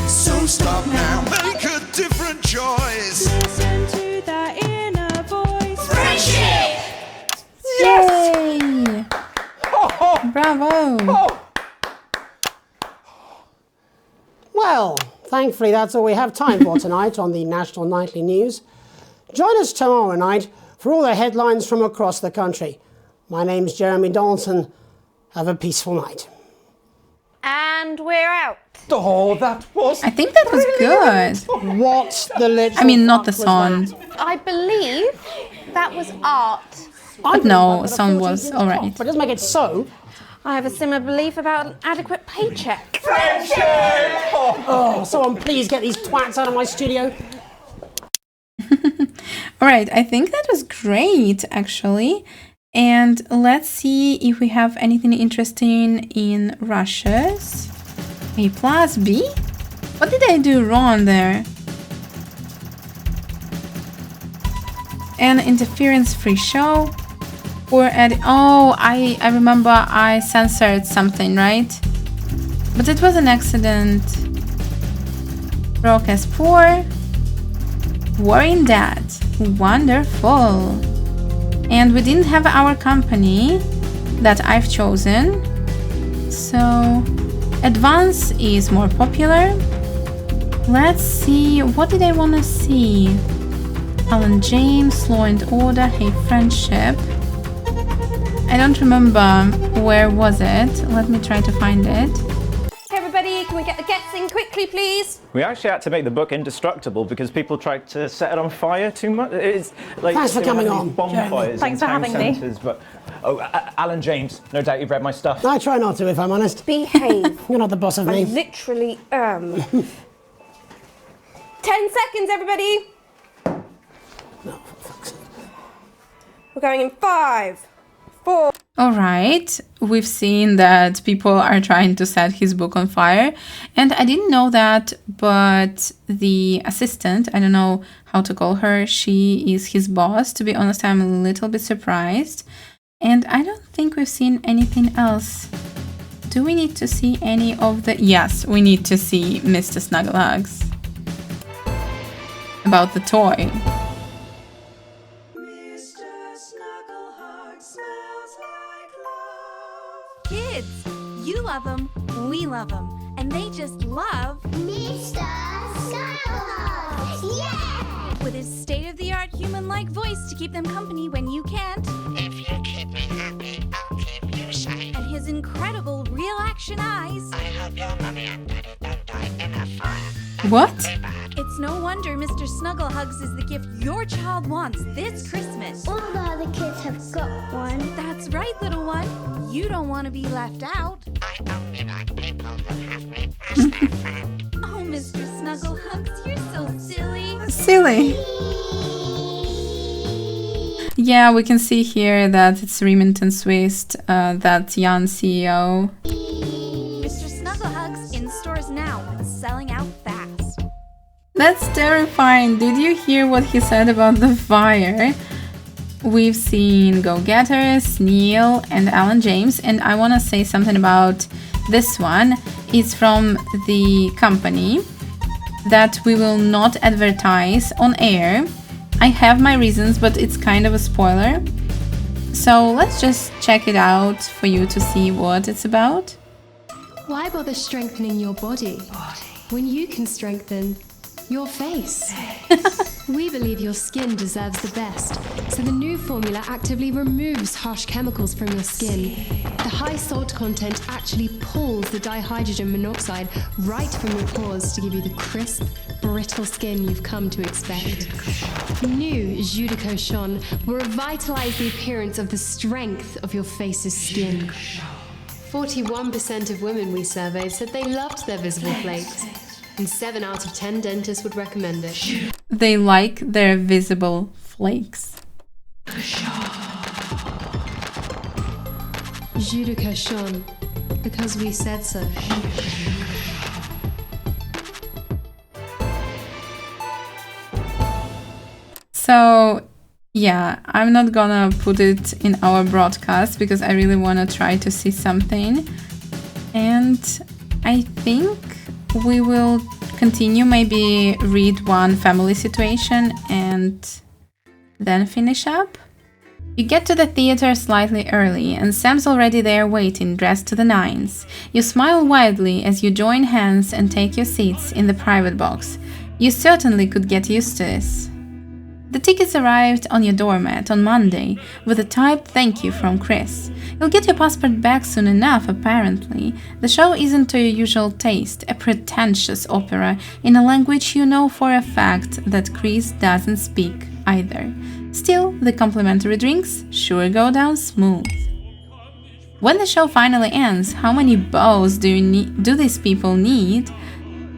[SPEAKER 3] So stop now, make a different choice.
[SPEAKER 13] Listen to that inner voice.
[SPEAKER 6] Friendship!
[SPEAKER 1] Yay! Bravo!
[SPEAKER 2] Well, thankfully that's all we have time for tonight on the National Nightly News. Join us tomorrow night for all the headlines from across the country. My name's Jeremy Donaldson. Have a peaceful night.
[SPEAKER 20] And we're out.
[SPEAKER 17] Oh, that was.
[SPEAKER 1] I think that was good.
[SPEAKER 2] What's the literal
[SPEAKER 1] I mean, not the
[SPEAKER 2] fuck was
[SPEAKER 1] song.
[SPEAKER 2] that?
[SPEAKER 22] I believe that was art.
[SPEAKER 1] But no, song was alright.
[SPEAKER 2] But it doesn't make it so.
[SPEAKER 20] I have a similar belief about an adequate paycheck.
[SPEAKER 2] Oh, someone please get these twats out of my studio.
[SPEAKER 1] Alright, I think that was great, actually. And let's see if we have anything interesting in Russia's. A plus B? What did I do wrong there? An interference-free show. Or oh, I remember I censored something, right? But it was an accident. Broadcast poor. Worrying Dad. Wonderful. And we didn't have our company that I've chosen. So Advance is more popular. Let's see, what did I want to see? Alan James, Law and Order, Hey Friendship. I don't remember where was it. Let me try to find it.
[SPEAKER 22] Hey everybody,
[SPEAKER 19] everybody. Can we get the gets in quickly, please?
[SPEAKER 14] We actually had to make the book indestructible because people tried to set it on fire too much. It's like
[SPEAKER 2] Thanks for
[SPEAKER 14] they were
[SPEAKER 2] coming
[SPEAKER 14] having
[SPEAKER 2] on,
[SPEAKER 14] these bonfires
[SPEAKER 19] Thanks
[SPEAKER 14] in
[SPEAKER 19] for
[SPEAKER 14] town
[SPEAKER 19] having me.
[SPEAKER 14] centres, but Alan James, no doubt you've read my stuff.
[SPEAKER 2] I try not to, if I'm honest.
[SPEAKER 5] Behave.
[SPEAKER 2] You're not the boss of
[SPEAKER 5] I
[SPEAKER 2] me.
[SPEAKER 5] literally am. 10 seconds, everybody.
[SPEAKER 2] No, for fuck's sake.
[SPEAKER 5] We're going in 5, 4.
[SPEAKER 1] Alright, we've seen that people are trying to set his book on fire, and I didn't know that, but the assistant, I don't know how to call her, she is his boss. To be honest, I'm a little bit surprised, and I don't think we've seen anything else. Do we need to see any of the... Yes, we need to see Mr. Snugglehugs. About the toy.
[SPEAKER 8] Kids, you love them, we love them, and they just love Mr. Snugglehugs! Yeah! With his state-of-the-art human-like voice to keep them company when you can't. If you keep me happy, I'll keep you safe. And his incredible real-action eyes. I hope your mommy and daddy don't die in a fire.
[SPEAKER 1] What?
[SPEAKER 8] It's no wonder Mr. Snugglehugs is the gift your child wants this Christmas.
[SPEAKER 6] All the other kids have got one.
[SPEAKER 8] That's right, little one. You don't want to be left out. I only like people who have me as their friend. Oh, Mr. Snugglehugs, you're so silly.
[SPEAKER 1] Silly. Yeah, we can see here that it's Remington Swist, that young CEO.
[SPEAKER 8] Mr. Snugglehugs in stores now, selling out fast.
[SPEAKER 1] That's terrifying. Did you hear what he said about the fire? We've seen Go-Getters, Neil, and Alan James, and I want to say something about this one. It's from the company that we will not advertise on air. I have my reasons, but it's kind of a spoiler. So let's just check it out for you to see what it's about.
[SPEAKER 11] Why bother strengthening your body when you can strengthen your face? We believe your skin deserves the best, so the new formula actively removes harsh chemicals from your skin. The high salt content actually pulls the dihydrogen monoxide right from your pores to give you the crisp, brittle skin you've come to expect. New Jus de Cochon will revitalize the appearance of the strength of your face's skin. 41% of women we surveyed said they loved their visible flakes, and 7 out of 10 dentists would recommend it.
[SPEAKER 1] They like their visible flakes.
[SPEAKER 11] Jus de Cochon, because we said so.
[SPEAKER 1] So, yeah, I'm not gonna put it in our broadcast because I really want to try to see something. And I think we will continue, maybe read one family situation and then finish up. You get to the theater slightly early, and Sam's already there waiting, dressed to the nines. You smile widely as you join hands and take your seats in the private box. You certainly could get used to this. The tickets arrived on your doormat on Monday with a typed thank you from Chris. You'll get your passport back soon enough, apparently. The show isn't to your usual taste, a pretentious opera in a language you know for a fact that Chris doesn't speak either. Still, the complimentary drinks sure go down smooth. When the show finally ends, how many bows do these people need?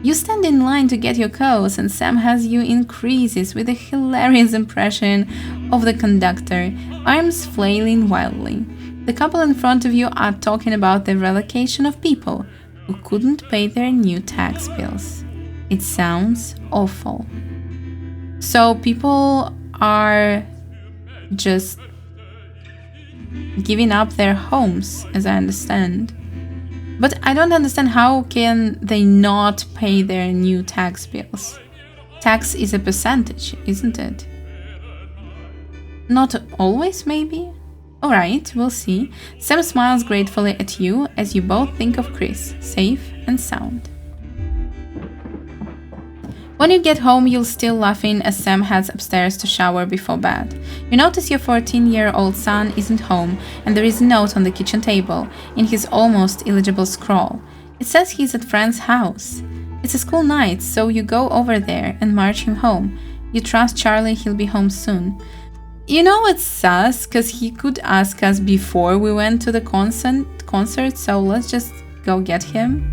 [SPEAKER 1] You stand in line to get your coats, and Sam has you in creases with a hilarious impression of the conductor, arms flailing wildly. The couple in front of you are talking about the relocation of people who couldn't pay their new tax bills. It sounds awful. So people are just giving up their homes, as I understand. But I don't understand, how can they not pay their new tax bills? Tax is a percentage, isn't it? Not always, maybe? Alright, we'll see. Sam smiles gratefully at you as you both think of Chris, safe and sound. When you get home, you're still laughing as Sam heads upstairs to shower before bed. You notice your 14-year-old son isn't home, and there is a note on the kitchen table in his almost illegible scrawl. It says he's at friend's house. It's a school night, so you go over there and march him home. You trust Charlie he'll be home soon. You know it's sus, cause he could ask us before we went to the concert, so let's just go get him.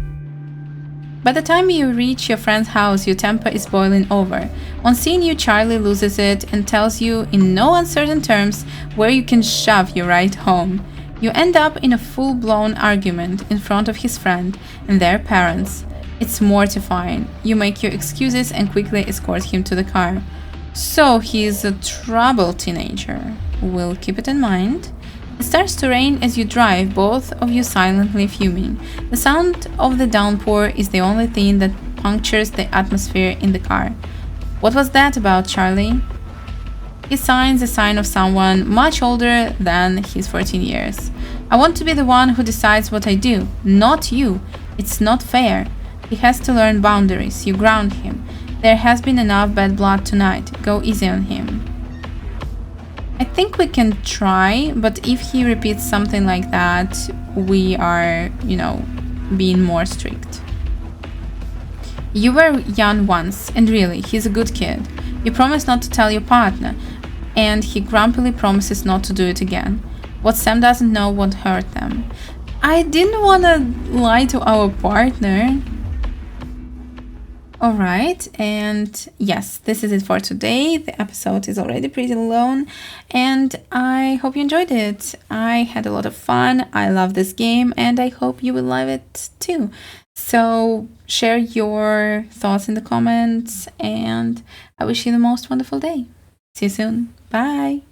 [SPEAKER 1] By the time you reach your friend's house, your temper is boiling over. On seeing you, Charlie loses it and tells you in no uncertain terms where you can shove your ride home. You end up in a full-blown argument in front of his friend and their parents. It's mortifying. You make your excuses and quickly escort him to the car. So he's a troubled teenager. We'll keep it in mind. It starts to rain as you drive, both of you silently fuming. The sound of the downpour is the only thing that punctures the atmosphere in the car. What was that about, Charlie? He signs a sign of someone much older than his 14 years. I want to be the one who decides what I do, not you. It's not fair. He has to learn boundaries. You ground him. There has been enough bad blood tonight. Go easy on him. I think we can try, but if he repeats something like that, we are, being more strict. You were young once, and really, he's a good kid. You promise not to tell your partner, and he grumpily promises not to do it again. What Sam doesn't know won't hurt them. I didn't want to lie to our partner. Alright, and yes, this is it for today. The episode is already pretty long, and I hope you enjoyed it. I had a lot of fun. I love this game, and I hope you will love it too. So share your thoughts in the comments, and I wish you the most wonderful day. See you soon. Bye.